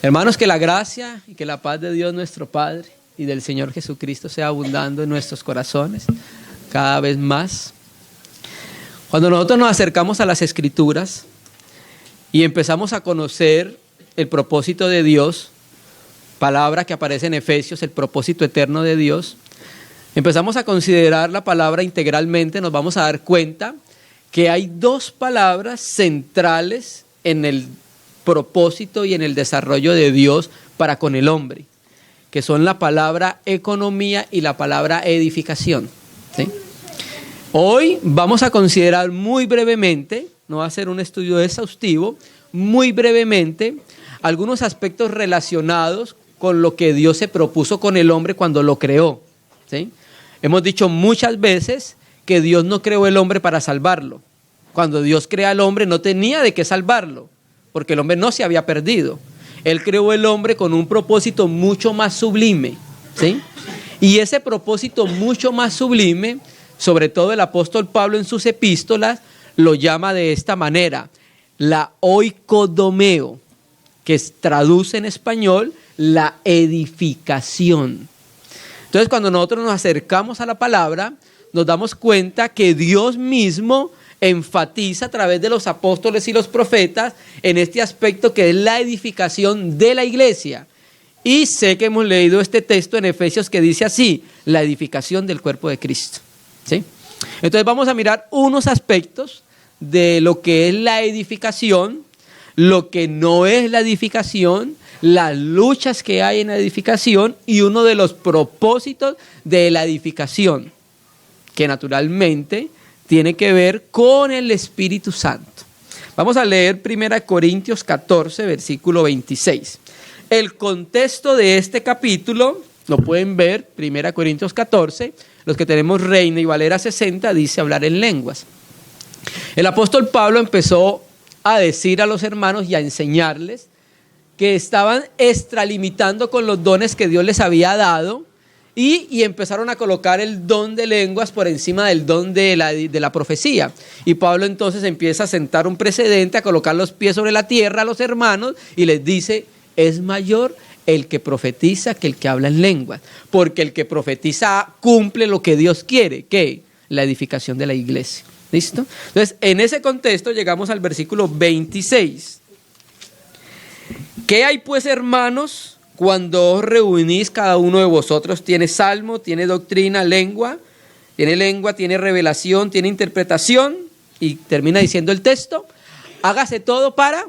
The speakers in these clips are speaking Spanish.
Hermanos, que la gracia y que la paz de Dios nuestro Padre y del Señor Jesucristo sea abundando en nuestros corazones cada vez más. Cuando nosotros nos acercamos a las Escrituras y empezamos a conocer el propósito de Dios, palabra que aparece en Efesios, el propósito eterno de Dios, empezamos a considerar la palabra integralmente, nos vamos a dar cuenta que hay dos palabras centrales en el propósito y en el desarrollo de Dios para con el hombre, que son la palabra economía y la palabra edificación, ¿sí? Hoy vamos a considerar muy brevemente, no va a ser un estudio exhaustivo, muy brevemente, algunos aspectos relacionados con lo que Dios se propuso con el hombre cuando lo creó, ¿sí? Hemos dicho muchas veces que Dios no creó el hombre para salvarlo. Cuando Dios crea al hombre no tenía de qué salvarlo, porque el hombre no se había perdido. Él creó el hombre con un propósito mucho más sublime, ¿sí? Y ese propósito mucho más sublime, sobre todo el apóstol Pablo en sus epístolas, lo llama de esta manera, la oikodomeo, que traduce en español la edificación. Entonces, cuando nosotros nos acercamos a la palabra, nos damos cuenta que Dios mismo enfatiza a través de los apóstoles y los profetas en este aspecto que es la edificación de la iglesia. Y sé que hemos leído este texto en Efesios que dice así, la edificación del cuerpo de Cristo, ¿sí? Entonces vamos a mirar unos aspectos de lo que es la edificación, lo que no es la edificación, las luchas que hay en la edificación y uno de los propósitos de la edificación, que naturalmente tiene que ver con el Espíritu Santo. Vamos a leer 1 Corintios 14, versículo 26. El contexto de este capítulo, lo pueden ver, 1 Corintios 14, los que tenemos Reina y Valera 60, dice hablar en lenguas. El apóstol Pablo empezó a decir a los hermanos y a enseñarles que estaban extralimitando con los dones que Dios les había dado y empezaron a colocar el don de lenguas por encima del don de la profecía. Y Pablo entonces empieza a sentar un precedente, a colocar los pies sobre la tierra a los hermanos y les dice, es mayor el que profetiza que el que habla en lenguas, porque el que profetiza cumple lo que Dios quiere, ¿qué? La edificación de la iglesia. ¿Listo? Entonces, en ese contexto llegamos al versículo 26. ¿Qué hay pues, hermanos, cuando os reunís cada uno de vosotros? ¿Tiene salmo, tiene doctrina, lengua, tiene revelación, tiene interpretación? Y termina diciendo el texto, hágase todo para...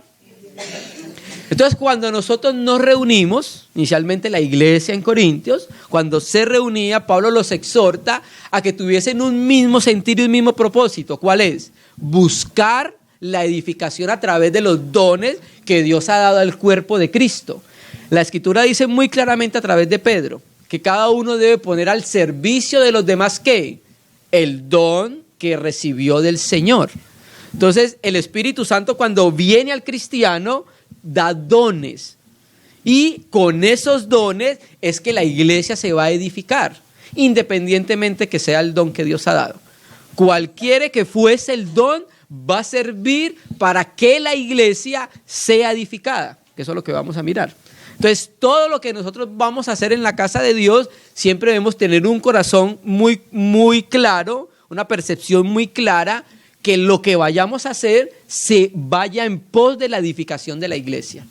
Entonces, cuando nosotros nos reunimos, inicialmente la iglesia en Corintios, cuando se reunía, Pablo los exhorta a que tuviesen un mismo sentir y un mismo propósito. ¿Cuál es? Buscar la edificación a través de los dones que Dios ha dado al cuerpo de Cristo. La Escritura dice muy claramente a través de Pedro que cada uno debe poner al servicio de los demás, ¿qué? El don que recibió del Señor. Entonces, el Espíritu Santo cuando viene al cristiano da dones y con esos dones es que la iglesia se va a edificar, independientemente que sea el don que Dios ha dado. Cualquiera que fuese el don va a servir para que la iglesia sea edificada, que eso es lo que vamos a mirar. Entonces, todo lo que nosotros vamos a hacer en la casa de Dios, siempre debemos tener un corazón muy, muy claro, una percepción muy clara, que lo que vayamos a hacer se vaya en pos de la edificación de la iglesia.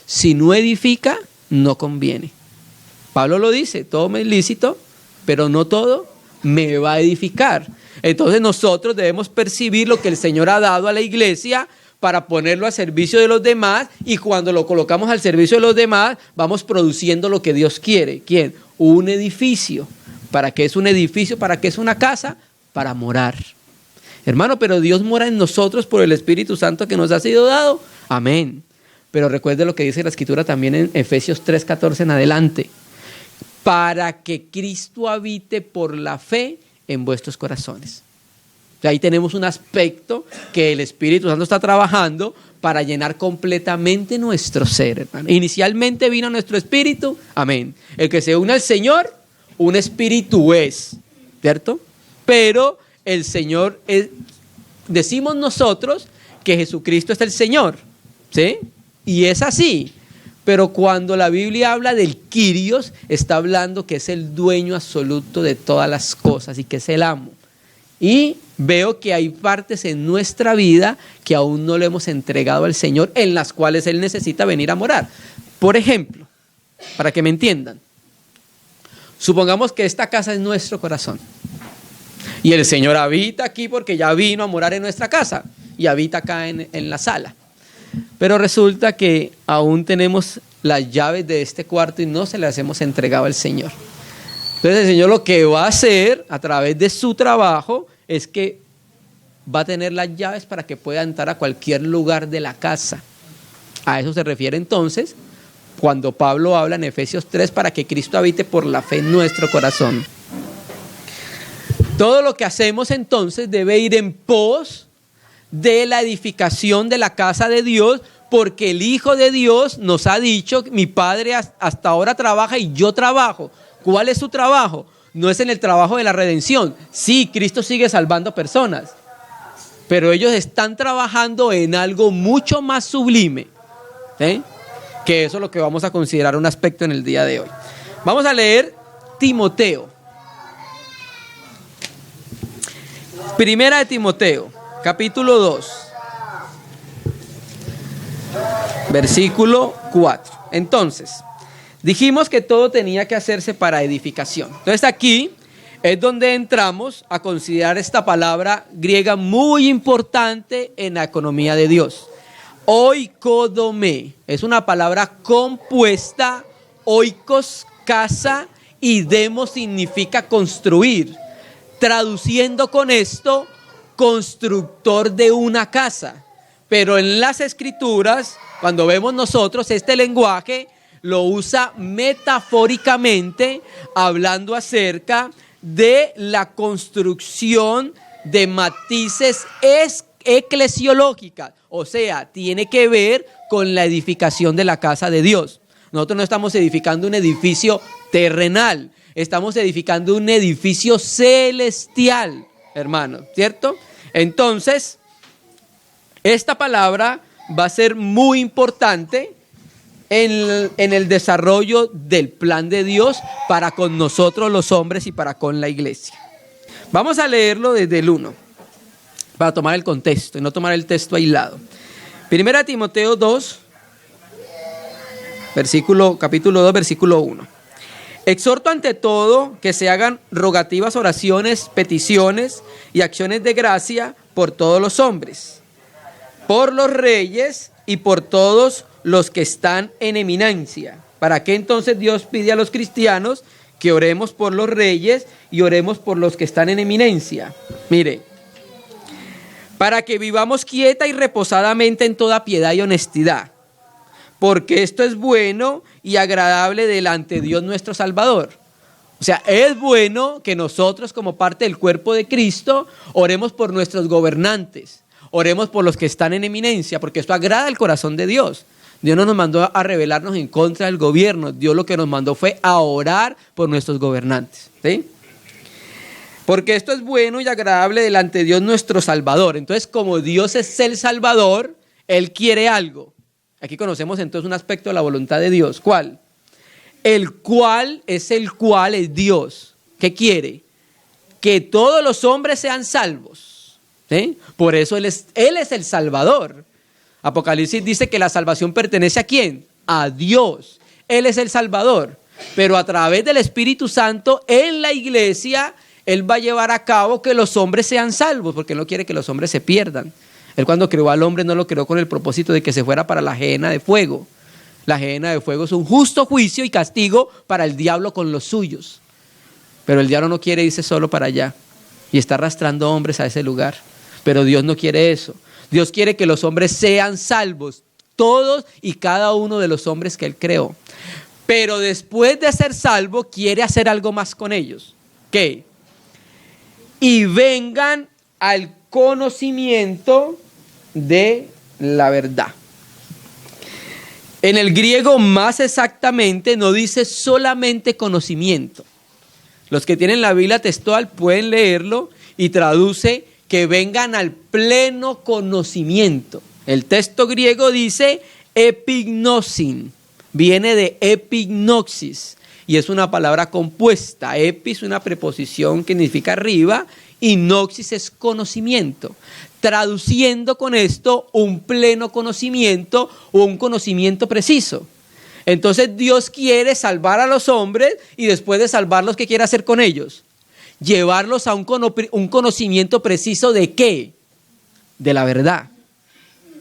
Si no edifica, no conviene. Pablo lo dice, todo me es lícito, pero no todo me va a edificar. Entonces nosotros debemos percibir lo que el Señor ha dado a la iglesia para ponerlo al servicio de los demás, y cuando lo colocamos al servicio de los demás, vamos produciendo lo que Dios quiere. ¿Quién? Un edificio. ¿Para qué es un edificio? ¿Para qué es una casa? Para morar. Hermano, pero Dios mora en nosotros por el Espíritu Santo que nos ha sido dado. Amén. Pero recuerde lo que dice la Escritura también en Efesios 3:14 en adelante. Para que Cristo habite por la fe en vuestros corazones. Ahí tenemos un aspecto que el Espíritu Santo está trabajando para llenar completamente nuestro ser, hermano. Inicialmente vino nuestro espíritu, amén. El que se une al Señor, un espíritu es, ¿cierto? Pero el Señor es, decimos nosotros que Jesucristo es el Señor, ¿sí? Y es así, Pero cuando la Biblia habla del Kyrios, está hablando que es el dueño absoluto de todas las cosas y que es el amo. Y veo que hay partes en nuestra vida que aún no le hemos entregado al Señor, en las cuales Él necesita venir a morar. Por ejemplo, para que me entiendan, supongamos que esta casa es nuestro corazón y el Señor habita aquí porque ya vino a morar en nuestra casa y habita acá en la sala. Pero resulta que aún tenemos las llaves de este cuarto y no se las hemos entregado al Señor. Entonces el Señor lo que va a hacer a través de su trabajo es que va a tener las llaves para que pueda entrar a cualquier lugar de la casa. A eso se refiere entonces cuando Pablo habla en Efesios 3, para que Cristo habite por la fe en nuestro corazón. Todo lo que hacemos entonces debe ir en pos de la edificación de la casa de Dios, porque el Hijo de Dios nos ha dicho: mi Padre hasta ahora trabaja y yo trabajo. ¿Cuál es su trabajo? No es en el trabajo de la redención. Sí, Cristo sigue salvando personas, pero ellos están trabajando en algo mucho más sublime, que eso es lo que vamos a considerar un aspecto en el día de hoy. Vamos a leer Timoteo. Primera de Timoteo, capítulo 2, versículo 4. Entonces, dijimos que todo tenía que hacerse para edificación. Entonces aquí es donde entramos a considerar esta palabra griega muy importante en la economía de Dios. Oikodome es una palabra compuesta. Oikos, casa, y demos significa construir. Traduciendo con esto, constructor de una casa. Pero en las escrituras, cuando vemos nosotros este lenguaje, lo usa metafóricamente, hablando acerca de la construcción de matices eclesiológicas. O sea, tiene que ver con la edificación de la casa de Dios. Nosotros no estamos edificando un edificio terrenal, estamos edificando un edificio celestial, hermanos, ¿cierto? Entonces, esta palabra va a ser muy importante en el desarrollo del plan de Dios para con nosotros los hombres y para con la iglesia. Vamos a leerlo desde el 1, para tomar el contexto y no tomar el texto aislado. Primera Timoteo 2, capítulo 2, versículo 1. Exhorto ante todo que se hagan rogativas, oraciones, peticiones y acciones de gracia por todos los hombres, por los reyes y por todos los que están en eminencia. ¿Para qué entonces Dios pide a los cristianos que oremos por los reyes y oremos por los que están en eminencia? Mire, para que vivamos quieta y reposadamente en toda piedad y honestidad, porque esto es bueno y agradable delante de Dios nuestro Salvador. O sea, es bueno que nosotros, como parte del cuerpo de Cristo, oremos por nuestros gobernantes, oremos por los que están en eminencia, porque esto agrada al corazón de Dios. Dios no nos mandó a rebelarnos en contra del gobierno. Dios lo que nos mandó fue a orar por nuestros gobernantes, ¿sí? Porque esto es bueno y agradable delante de Dios nuestro Salvador. Entonces, como Dios es el Salvador, Él quiere algo. Aquí conocemos entonces un aspecto de la voluntad de Dios. ¿Cuál? El cual es Dios. ¿Qué quiere? Que todos los hombres sean salvos, ¿sí? Por eso Él es el Salvador. Apocalipsis dice que la salvación pertenece ¿a quién? A Dios. Él es el Salvador. Pero a través del Espíritu Santo en la iglesia, Él va a llevar a cabo que los hombres sean salvos, porque Él no quiere que los hombres se pierdan. Él cuando creó al hombre no lo creó con el propósito de que se fuera para la gehenna de fuego. La gehenna de fuego es un justo juicio y castigo para el diablo con los suyos. Pero el diablo no quiere irse solo para allá y está arrastrando hombres a ese lugar. Pero Dios no quiere eso. Dios quiere que los hombres sean salvos, todos y cada uno de los hombres que Él creó. Pero después de ser salvo, quiere hacer algo más con ellos. ¿Qué? Y vengan al conocimiento de la verdad. En el griego, más exactamente, no dice solamente conocimiento. Los que tienen la Biblia textual pueden leerlo y traduce que vengan al pleno conocimiento. El texto griego dice epignosin, viene de epignosis y es una palabra compuesta. Epi es una preposición que significa arriba y noxis es conocimiento. Traduciendo con esto un pleno conocimiento o un conocimiento preciso. Entonces Dios quiere salvar a los hombres y después de salvarlos, ¿qué quiere hacer con ellos? Llevarlos a un conocimiento preciso ¿de qué? De la verdad.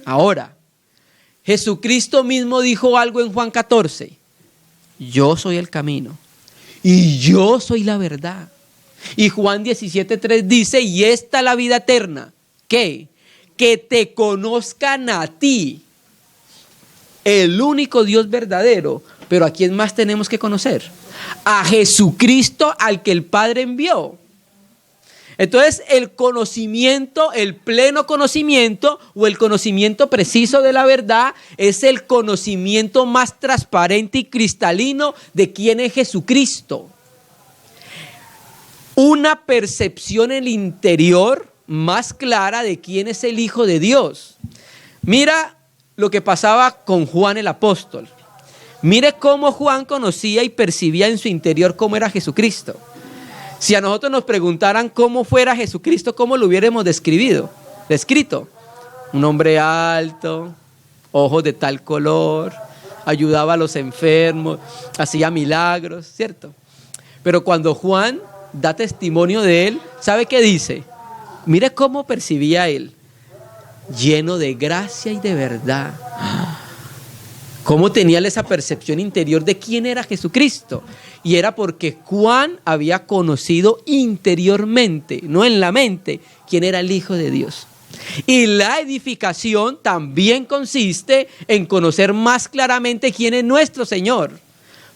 Ahora, Jesucristo mismo dijo algo en Juan 14. Yo soy el camino y yo soy la verdad. Y Juan 17:3 dice, y esta es la vida eterna. ¿Qué? Que te conozcan a ti, el único Dios verdadero. Pero ¿a quién más tenemos que conocer? A Jesucristo, al que el Padre envió. Entonces el conocimiento, el pleno conocimiento o el conocimiento preciso de la verdad es el conocimiento más transparente y cristalino de quién es Jesucristo. Una percepción en el interior más clara de quién es el Hijo de Dios. Mira lo que pasaba con Juan el apóstol. Mire cómo Juan conocía y percibía en su interior cómo era Jesucristo. Si a nosotros nos preguntaran cómo fuera Jesucristo, ¿cómo lo hubiéramos descrito? Un hombre alto, ojos de tal color, ayudaba a los enfermos, hacía milagros, ¿cierto? Pero cuando Juan da testimonio de él, ¿sabe qué dice? Mire cómo percibía él, lleno de gracia y de verdad. ¿Cómo tenía esa percepción interior de quién era Jesucristo? Y era porque Juan había conocido interiormente, no en la mente, quién era el Hijo de Dios. Y la edificación también consiste en conocer más claramente quién es nuestro Señor,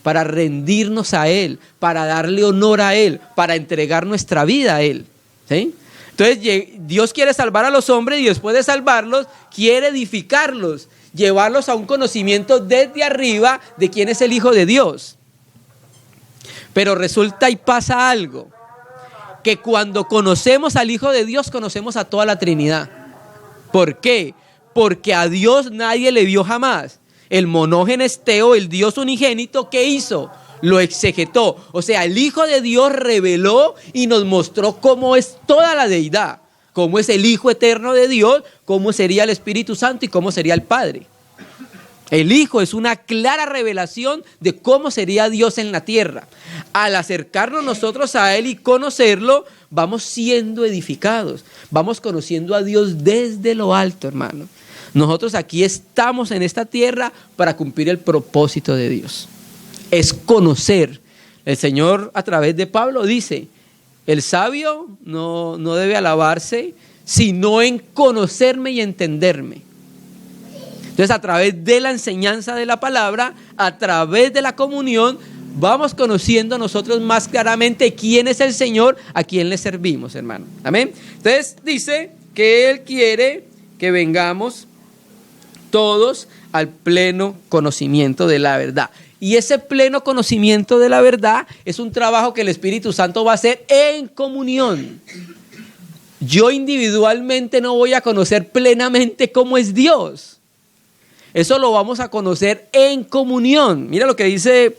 para rendirnos a Él, para darle honor a Él, para entregar nuestra vida a Él. ¿Sí? Entonces Dios quiere salvar a los hombres y después de salvarlos, quiere edificarlos, llevarlos a un conocimiento desde arriba de quién es el Hijo de Dios. Pero resulta y pasa algo, que cuando conocemos al Hijo de Dios, conocemos a toda la Trinidad. ¿Por qué? Porque a Dios nadie le vio jamás. El monógenes Teo, el Dios unigénito, ¿qué hizo? Lo exegetó. O sea, el Hijo de Dios reveló y nos mostró cómo es toda la deidad. Cómo es el Hijo eterno de Dios, cómo sería el Espíritu Santo y cómo sería el Padre. El Hijo es una clara revelación de cómo sería Dios en la tierra. Al acercarnos nosotros a Él y conocerlo, vamos siendo edificados. Vamos conociendo a Dios desde lo alto, hermano. Nosotros aquí estamos en esta tierra para cumplir el propósito de Dios. Es conocer. El Señor a través de Pablo dice, el sabio no debe alabarse, sino en conocerme y entenderme. Entonces, a través de la enseñanza de la palabra, a través de la comunión, vamos conociendo nosotros más claramente quién es el Señor, a quién le servimos, hermano. Amén. Entonces, dice que Él quiere que vengamos todos al pleno conocimiento de la verdad. Y ese pleno conocimiento de la verdad es un trabajo que el Espíritu Santo va a hacer en comunión. Yo individualmente no voy a conocer plenamente cómo es Dios. Eso lo vamos a conocer en comunión. Mira lo que dice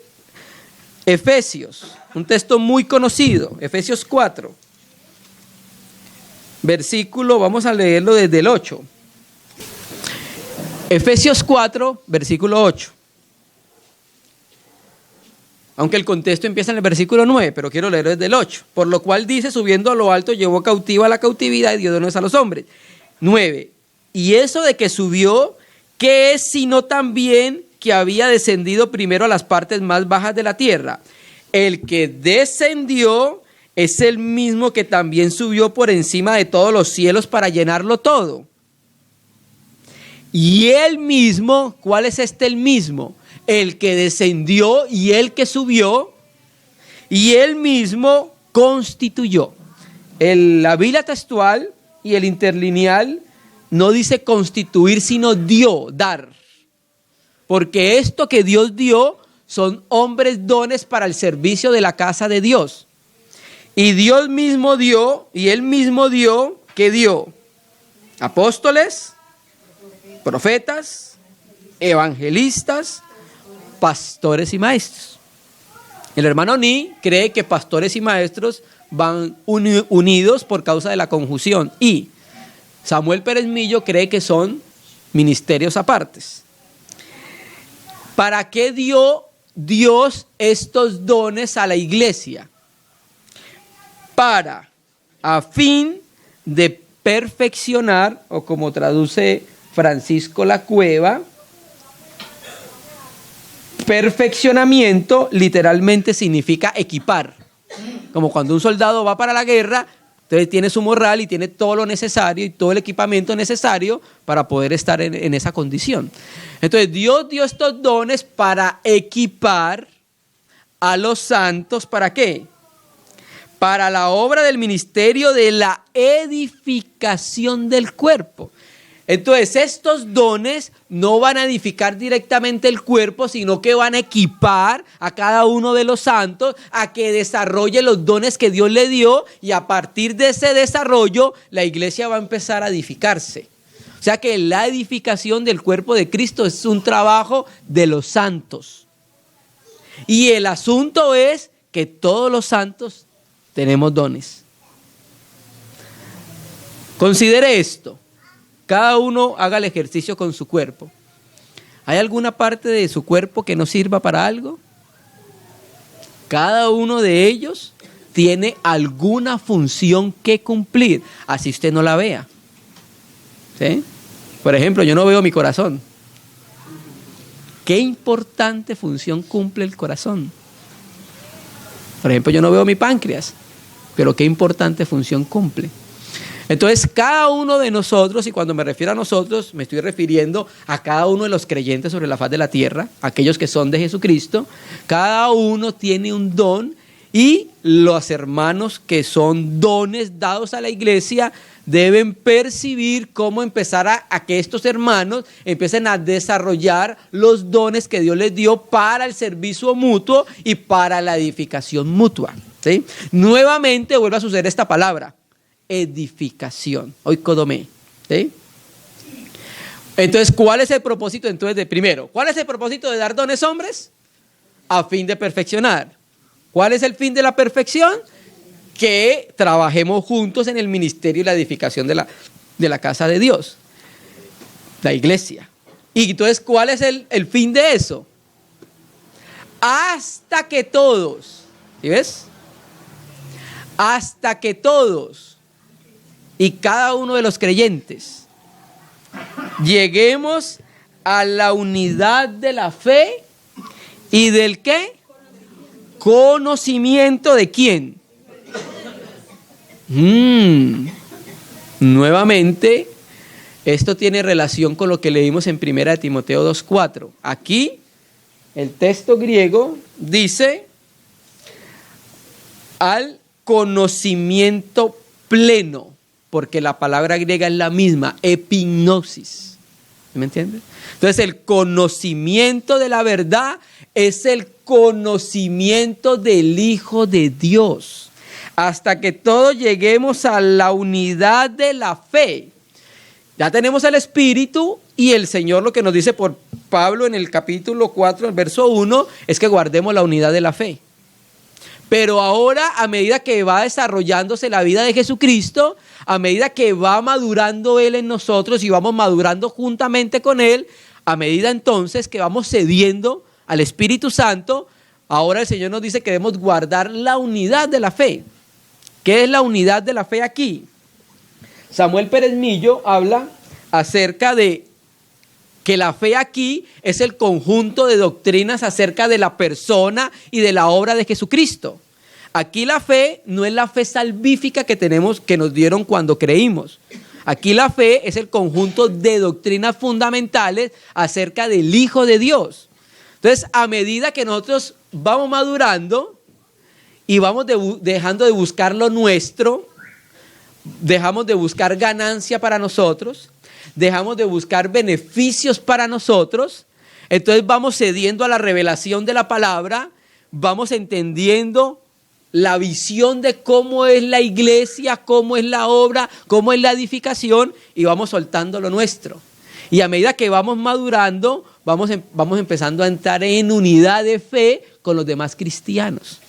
Efesios, un texto muy conocido, Efesios 4. Versículo, vamos a leerlo desde el 8. Efesios 4, versículo 8. Aunque el contexto empieza en el versículo 9, pero quiero leer desde el 8. Por lo cual dice, subiendo a lo alto, llevó cautiva la cautividad y dio dones a los hombres. 9. Y eso de que subió, ¿qué es sino también que había descendido primero a las partes más bajas de la tierra? El que descendió es el mismo que también subió por encima de todos los cielos para llenarlo todo. Y él mismo, ¿cuál es el mismo? El que descendió y el que subió, y él mismo constituyó. La Biblia textual y el interlineal no dice constituir, sino dio, dar. Porque esto que Dios dio son hombres dones para el servicio de la casa de Dios. Y Dios mismo dio, y Él mismo dio, ¿qué dio? Apóstoles, profetas, evangelistas, pastores y maestros. El hermano Ni cree que pastores y maestros van unidos por causa de la conjunción. Y Samuel Pérez Millo cree que son ministerios apartes. ¿Para qué dio Dios estos dones a la iglesia? A fin de perfeccionar, o como traduce Francisco La Cueva, perfeccionamiento literalmente significa equipar. Como cuando un soldado va para la guerra, entonces tiene su morral y tiene todo lo necesario y todo el equipamiento necesario para poder estar en esa condición. Entonces Dios dio estos dones para equipar a los santos. ¿Para qué? Para la obra del ministerio de la edificación del cuerpo. Entonces estos dones no van a edificar directamente el cuerpo, sino que van a equipar a cada uno de los santos a que desarrolle los dones que Dios le dio, y a partir de ese desarrollo la iglesia va a empezar a edificarse. O sea que la edificación del cuerpo de Cristo es un trabajo de los santos. Y el asunto es que todos los santos tenemos dones. Considere esto. Cada uno haga el ejercicio con su cuerpo. ¿Hay alguna parte de su cuerpo que no sirva para algo? Cada uno de ellos tiene alguna función que cumplir, así usted no la vea. ¿Sí? Por ejemplo, yo no veo mi corazón. ¿Qué importante función cumple el corazón? Por ejemplo, yo no veo mi páncreas, pero ¿qué importante función cumple? Entonces, cada uno de nosotros, y cuando me refiero a nosotros, me estoy refiriendo a cada uno de los creyentes sobre la faz de la tierra, aquellos que son de Jesucristo, cada uno tiene un don, y los hermanos que son dones dados a la iglesia deben percibir cómo empezar a que estos hermanos empiecen a desarrollar los dones que Dios les dio para el servicio mutuo y para la edificación mutua. ¿Sí? Nuevamente vuelve a suceder esta palabra. Edificación, oikodomé, ¿sí? Entonces, ¿cuál es el propósito entonces de primero? ¿Cuál es el propósito de dar dones, hombres? A fin de perfeccionar. ¿Cuál es el fin de la perfección? Que trabajemos juntos en el ministerio y la edificación de la casa de Dios, la iglesia. Y entonces, ¿cuál es el fin de eso? Hasta que todos, ¿sí ves? Hasta que todos y cada uno de los creyentes lleguemos a la unidad de la fe y del ¿qué? Conocimiento de quién. Nuevamente, esto tiene relación con lo que leímos en 1 Timoteo 2:4. Aquí, el texto griego dice al conocimiento pleno, porque la palabra griega es la misma, epignosis. ¿Me entiendes? Entonces el conocimiento de la verdad es el conocimiento del Hijo de Dios. Hasta que todos lleguemos a la unidad de la fe. Ya tenemos el Espíritu, y el Señor lo que nos dice por Pablo en el capítulo 4, el verso 1, es que guardemos la unidad de la fe. Pero ahora, a medida que va desarrollándose la vida de Jesucristo, a medida que va madurando Él en nosotros y vamos madurando juntamente con Él, a medida entonces que vamos cediendo al Espíritu Santo, ahora el Señor nos dice que debemos guardar la unidad de la fe. ¿Qué es la unidad de la fe aquí? Samuel Pérez Millo habla acerca de que la fe aquí es el conjunto de doctrinas acerca de la persona y de la obra de Jesucristo. Aquí la fe no es la fe salvífica que tenemos, que nos dieron cuando creímos. Aquí la fe es el conjunto de doctrinas fundamentales acerca del Hijo de Dios. Entonces, a medida que nosotros vamos madurando y vamos dejando de buscar lo nuestro, dejamos de buscar ganancia para nosotros, dejamos de buscar beneficios para nosotros, entonces vamos cediendo a la revelación de la palabra, vamos entendiendo la visión de cómo es la iglesia, cómo es la obra, cómo es la edificación, y vamos soltando lo nuestro. Y a medida que vamos madurando, vamos empezando a entrar en unidad de fe con los demás cristianos.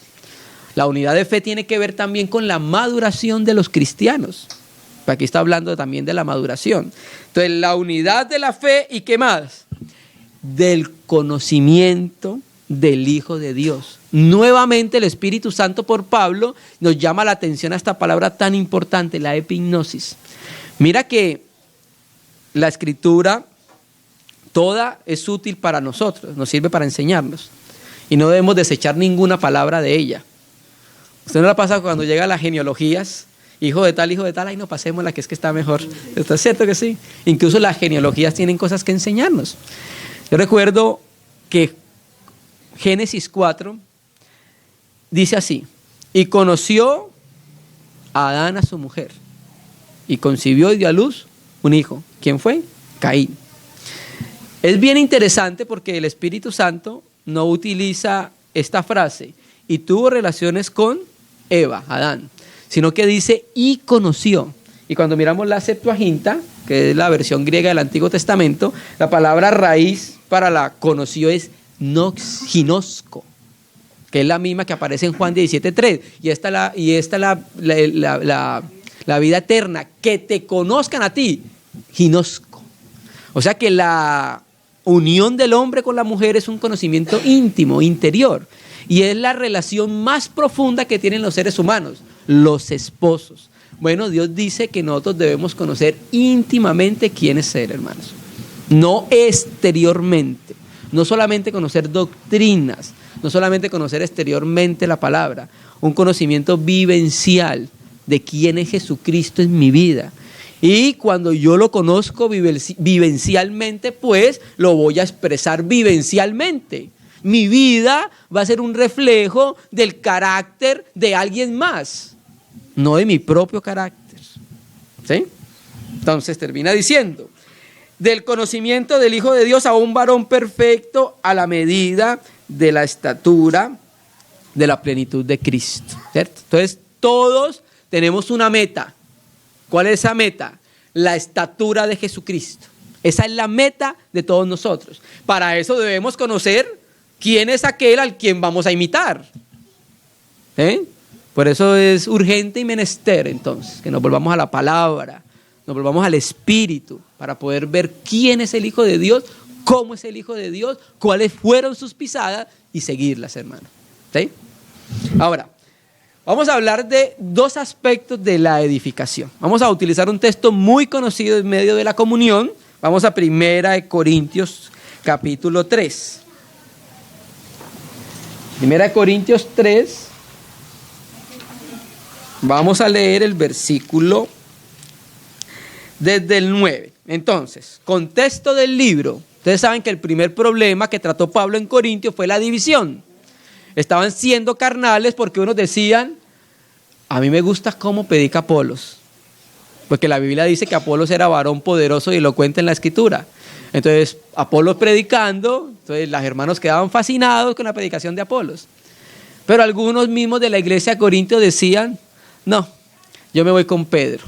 La unidad de fe tiene que ver también con la maduración de los cristianos. Aquí está hablando también de la maduración. Entonces, la unidad de la fe, ¿y qué más? Del conocimiento del Hijo de Dios. Nuevamente el Espíritu Santo por Pablo nos llama la atención a esta palabra tan importante, la epignosis. Mira que la Escritura toda es útil para nosotros, nos sirve para enseñarnos y no debemos desechar ninguna palabra de ella. ¿Usted no la pasa cuando llega a las genealogías? Hijo de tal, ay no, pasemos la que es que está mejor. ¿Está cierto que sí? Incluso las genealogías tienen cosas que enseñarnos. Yo recuerdo que Génesis 4 dice así: y conoció a Adán a su mujer, y concibió y dio a luz un hijo. ¿Quién fue? Caín. Es bien interesante porque el Espíritu Santo no utiliza esta frase, y tuvo relaciones con Eva, Adán, sino que dice, y conoció. Y cuando miramos la Septuaginta, que es la versión griega del Antiguo Testamento, la palabra raíz para la conoció es ginosco, que es la misma que aparece en Juan 17:3. Y esta es la vida eterna, que te conozcan a ti, ginosco. O sea que la unión del hombre con la mujer es un conocimiento íntimo, interior, y es la relación más profunda que tienen los seres humanos, los esposos. Bueno, Dios dice que nosotros debemos conocer íntimamente quién es Él, hermanos, no exteriormente. No solamente conocer doctrinas, no solamente conocer exteriormente la palabra, un conocimiento vivencial de quién es Jesucristo en mi vida. Y cuando yo lo conozco vivencialmente, pues lo voy a expresar vivencialmente. Mi vida va a ser un reflejo del carácter de alguien más, no de mi propio carácter. ¿Sí? Entonces termina diciendo, del conocimiento del Hijo de Dios a un varón perfecto a la medida de la estatura de la plenitud de Cristo, ¿cierto? Entonces todos tenemos una meta. ¿Cuál es esa meta? La estatura de Jesucristo. Esa es la meta de todos nosotros. Para eso debemos conocer quién es aquel al quien vamos a imitar. Por eso es urgente y menester entonces que nos volvamos a la palabra, nos volvamos al Espíritu, para poder ver quién es el Hijo de Dios, cómo es el Hijo de Dios, cuáles fueron sus pisadas y seguirlas, hermano. ¿Sí? Ahora, vamos a hablar de dos aspectos de la edificación. Vamos a utilizar un texto muy conocido en medio de la comunión. Vamos a 1 Corintios capítulo 3. 1 Corintios 3. Vamos a leer el versículo desde el 9. Entonces, contexto del libro. Ustedes saben que el primer problema que trató Pablo en Corintios fue la división. Estaban siendo carnales porque unos decían, a mí me gusta cómo predica Apolos, porque la Biblia dice que Apolos era varón poderoso y elocuente en la Escritura. Entonces, Apolos predicando, entonces los hermanos quedaban fascinados con la predicación de Apolos. Pero algunos mismos de la iglesia de Corintios decían, no, yo me voy con Pedro,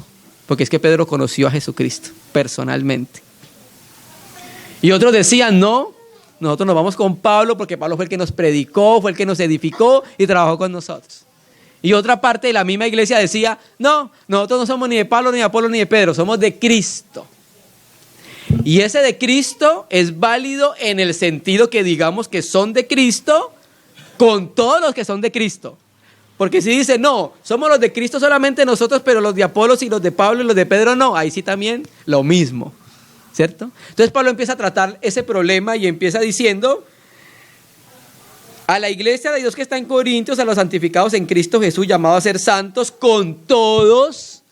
porque es que Pedro conoció a Jesucristo personalmente. Y otros decían, no, nosotros nos vamos con Pablo porque Pablo fue el que nos predicó, fue el que nos edificó y trabajó con nosotros. Y otra parte de la misma iglesia decía, no, nosotros no somos ni de Pablo, ni de Apolo, ni de Pedro, somos de Cristo. Y ese de Cristo es válido en el sentido que digamos que son de Cristo con todos los que son de Cristo. Porque si dice, no, somos los de Cristo solamente nosotros, pero los de Apolos y los de Pablo y los de Pedro no, ahí sí también lo mismo, ¿cierto? Entonces Pablo empieza a tratar ese problema y empieza diciendo, a la iglesia de Dios que está en Corintios, a los santificados en Cristo Jesús, llamados a ser santos con todos,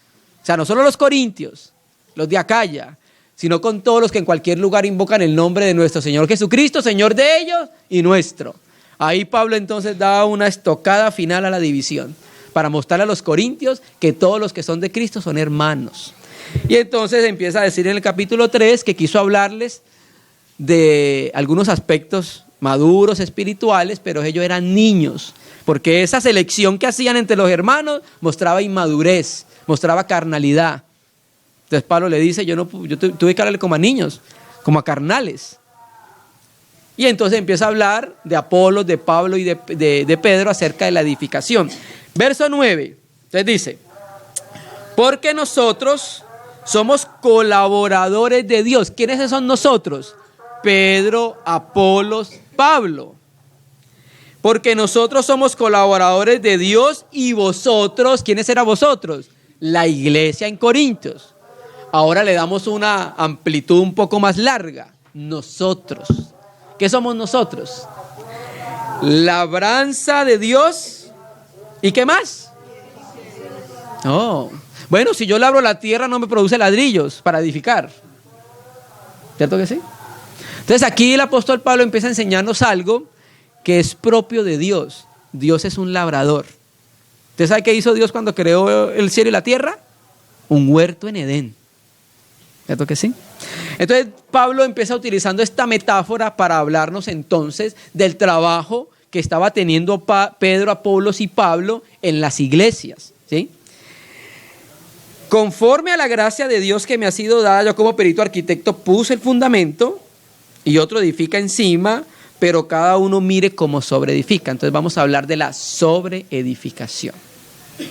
o sea, no solo los corintios, los de Acaya, sino con todos los que en cualquier lugar invocan el nombre de nuestro Señor Jesucristo, Señor de ellos y nuestro. Ahí Pablo entonces da una estocada final a la división, para mostrarle a los corintios que todos los que son de Cristo son hermanos. Y entonces empieza a decir en el capítulo 3 que quiso hablarles de algunos aspectos maduros espirituales, pero ellos eran niños, porque esa selección que hacían entre los hermanos mostraba inmadurez, mostraba carnalidad. Entonces Pablo le dice, yo tuve que hablarle como a niños, como a carnales. Y entonces empieza a hablar de Apolos, de Pablo y de Pedro acerca de la edificación. Verso 9, entonces dice, porque nosotros somos colaboradores de Dios. ¿Quiénes son nosotros? Pedro, Apolos, Pablo. Porque nosotros somos colaboradores de Dios y vosotros, ¿quiénes eran vosotros? La iglesia en Corintios. Ahora le damos una amplitud un poco más larga. Nosotros. ¿Qué somos nosotros? Labranza de Dios. ¿Y qué más? Oh. Bueno, si yo labro la tierra no me produce ladrillos para edificar. ¿Cierto que sí? Entonces aquí el apóstol Pablo empieza a enseñarnos algo que es propio de Dios. Dios es un labrador. ¿Usted sabe qué hizo Dios cuando creó el cielo y la tierra? Un huerto en Edén. ¿Cierto que sí? Entonces Pablo empieza utilizando esta metáfora para hablarnos entonces del trabajo que estaba teniendo Pedro, Apolos y Pablo en las iglesias, ¿sí? Conforme a la gracia de Dios que me ha sido dada, yo como perito arquitecto puse el fundamento y otro edifica encima, pero cada uno mire cómo sobreedifica. Entonces vamos a hablar de la sobreedificación.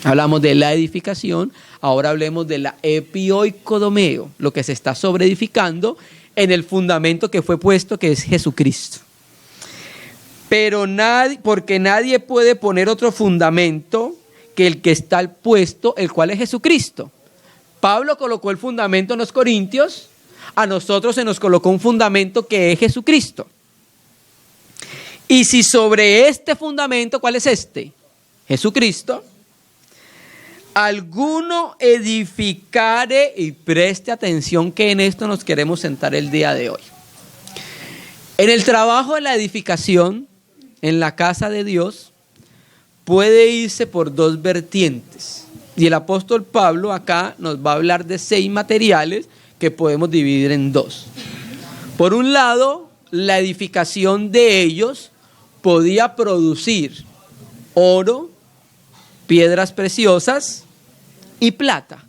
Hablamos de la edificación, ahora hablemos de la epioikodomeo, lo que se está sobreedificando en el fundamento que fue puesto, que es Jesucristo. Pero porque nadie puede poner otro fundamento que el que está puesto, el cual es Jesucristo. Pablo colocó el fundamento en los Corintios, a nosotros se nos colocó un fundamento que es Jesucristo. Y si sobre este fundamento, ¿cuál es este? Jesucristo. Alguno edificare, y preste atención que en esto nos queremos sentar el día de hoy. En el trabajo de la edificación, en la casa de Dios, puede irse por dos vertientes. Y el apóstol Pablo acá nos va a hablar de 6 materiales que podemos dividir en 2. Por un lado, la edificación de ellos podía producir oro, piedras preciosas y plata.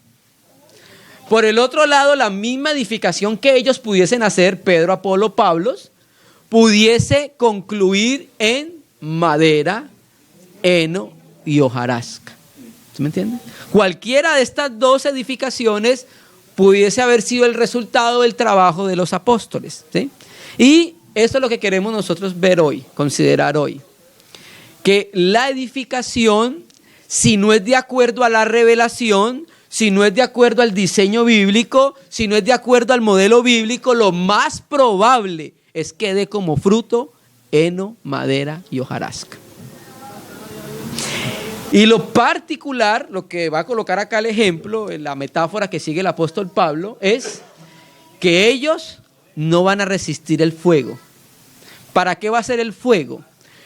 Por el otro lado, la misma edificación que ellos pudiesen hacer, Pedro, Apolo, Pablo, pudiese concluir en madera, heno y hojarasca. ¿Sí me entiende? Cualquiera de estas 2 edificaciones pudiese haber sido el resultado del trabajo de los apóstoles, ¿sí? Y esto es lo que queremos nosotros ver hoy, considerar hoy. Que la edificación, si no es de acuerdo a la revelación, si no es de acuerdo al diseño bíblico, si no es de acuerdo al modelo bíblico, lo más probable es que dé como fruto heno, madera y hojarasca. Y lo particular, lo que va a colocar acá el ejemplo, en la metáfora que sigue el apóstol Pablo, es que ellos no van a resistir el fuego. ¿Para qué va a ser el fuego?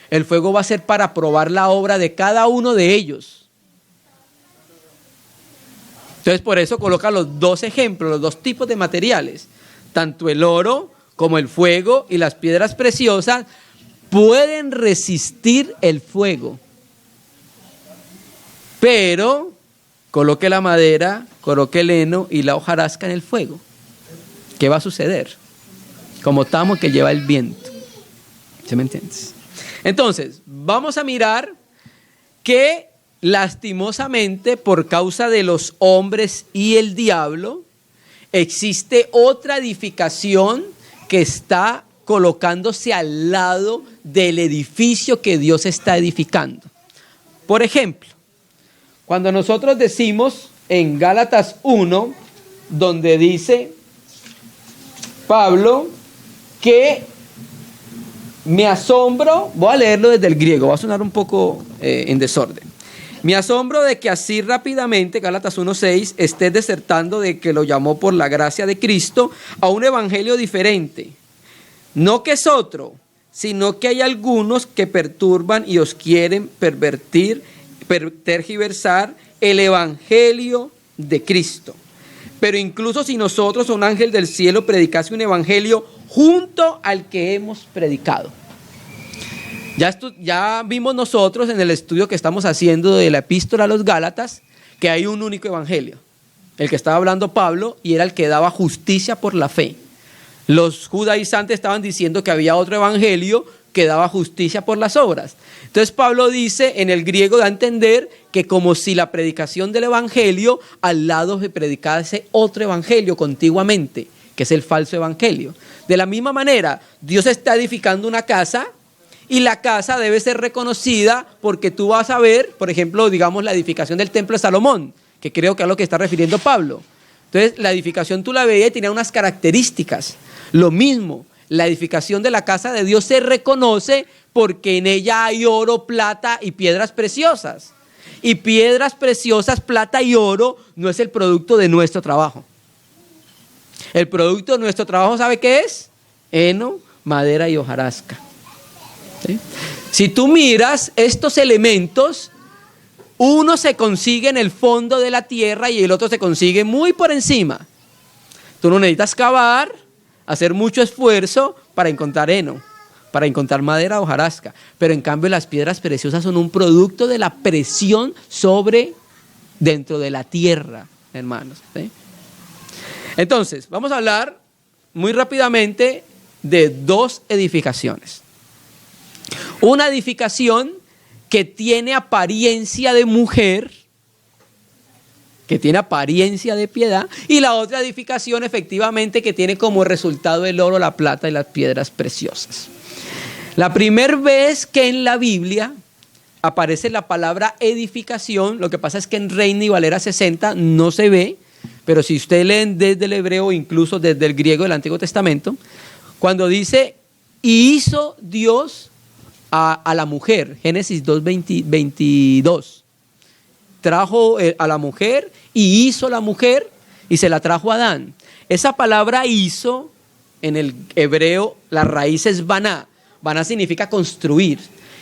El fuego va a ser para probar la obra de cada uno de ellos. Entonces por eso coloca los 2 ejemplos, los 2 tipos de materiales. Tanto el oro como el fuego y las piedras preciosas pueden resistir el fuego. Pero coloque la madera, coloque el heno y la hojarasca en el fuego. ¿Qué va a suceder? Como tamo que lleva el viento. ¿Sí me entiendes? Entonces, vamos a mirar que lastimosamente por causa de los hombres y el diablo, existe otra edificación que está colocándose al lado del edificio que Dios está edificando. Por ejemplo, cuando nosotros decimos en Gálatas 1, donde dice Pablo que me asombro, voy a leerlo desde el griego, va a sonar un poco en desorden. Me asombro de que así rápidamente, Gálatas 1:6, estés desertando de que lo llamó por la gracia de Cristo a un evangelio diferente. No que es otro, sino que hay algunos que perturban y os quieren tergiversar el evangelio de Cristo. Pero incluso si nosotros, un ángel del cielo, predicase un evangelio junto al que hemos predicado. Ya vimos nosotros en el estudio que estamos haciendo de la epístola a los Gálatas que hay un único evangelio, el que estaba hablando Pablo, y era el que daba justicia por la fe. Los judaizantes estaban diciendo que había otro evangelio que daba justicia por las obras. Entonces Pablo dice, en el griego da a entender que como si la predicación del evangelio al lado se predicase otro evangelio contiguamente, que es el falso evangelio. De la misma manera, Dios está edificando una casa y la casa debe ser reconocida porque tú vas a ver, por ejemplo, digamos la edificación del templo de Salomón, que creo que es a lo que está refiriendo Pablo. Entonces la edificación tú la veías y tenía unas características. Lo mismo, la edificación de la casa de Dios se reconoce porque en ella hay oro, plata y piedras preciosas. Y piedras preciosas, plata y oro no es el producto de nuestro trabajo. El producto de nuestro trabajo, ¿sabe qué es? Heno, madera y hojarasca. ¿Sí? Si tú miras estos elementos, uno se consigue en el fondo de la tierra y el otro se consigue muy por encima. Tú no necesitas cavar, hacer mucho esfuerzo para encontrar heno, para encontrar madera o hojarasca. Pero en cambio las piedras preciosas son un producto de la presión dentro de la tierra, hermanos. ¿Sí? Entonces, vamos a hablar muy rápidamente de dos edificaciones. Una edificación que tiene apariencia de mujer, que tiene apariencia de piedad, y la otra edificación efectivamente que tiene como resultado el oro, la plata y las piedras preciosas. La primera vez que en la Biblia aparece la palabra edificación, lo que pasa es que en Reina y Valera 60 no se ve, pero si usted lee desde el hebreo, incluso desde el griego del Antiguo Testamento, cuando dice, y hizo Dios a la mujer, Génesis 2:22, trajo a la mujer y hizo la mujer y se la trajo a Adán. Esa palabra hizo, en el hebreo, la raíz es baná. Baná significa construir.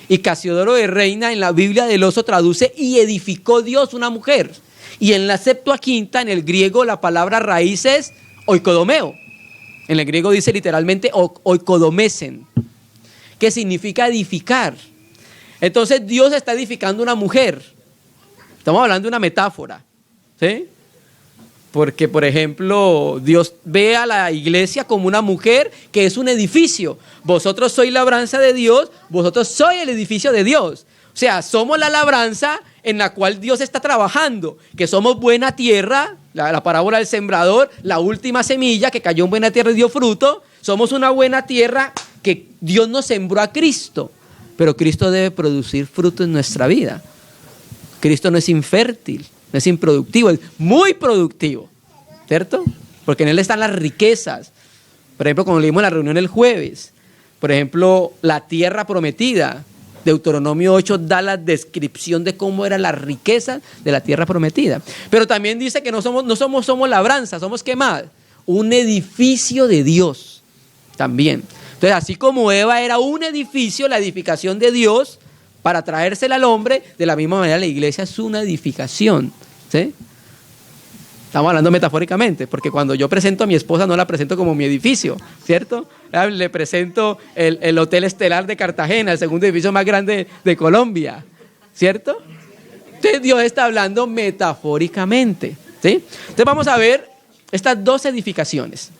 Y Casiodoro de Reina en la Biblia del Oso traduce, y edificó Dios una mujer. Y en la Septuaginta, en el griego, la palabra raíz es oikodomeo. En el griego dice literalmente oikodomesen, que significa edificar. Entonces Dios está edificando una mujer. Estamos hablando de una metáfora, ¿sí? Porque, por ejemplo, Dios ve a la iglesia como una mujer que es un edificio. Vosotros sois labranza de Dios, vosotros sois el edificio de Dios. O sea, somos la labranza en la cual Dios está trabajando, que somos buena tierra, la parábola del sembrador, la última semilla que cayó en buena tierra y dio fruto. Somos una buena tierra que Dios nos sembró a Cristo, pero Cristo debe producir fruto en nuestra vida. Cristo no es infértil, no es improductivo, es muy productivo, ¿cierto? Porque en Él están las riquezas. Por ejemplo, como leímos en la reunión el jueves, por ejemplo, la tierra prometida, Deuteronomio 8 da la descripción de cómo era la riqueza de la tierra prometida. Pero también dice que no somos labranza, somos ¿qué más? Un edificio de Dios también. Entonces, así como Eva era un edificio, la edificación de Dios, para traérsela al hombre, de la misma manera la iglesia es una edificación, ¿sí? Estamos hablando metafóricamente, porque cuando yo presento a mi esposa no la presento como mi edificio, ¿cierto? Le presento el Hotel Estelar de Cartagena, el segundo edificio más grande de Colombia, ¿cierto? Entonces Dios está hablando metafóricamente, ¿sí? Entonces vamos a ver estas dos edificaciones.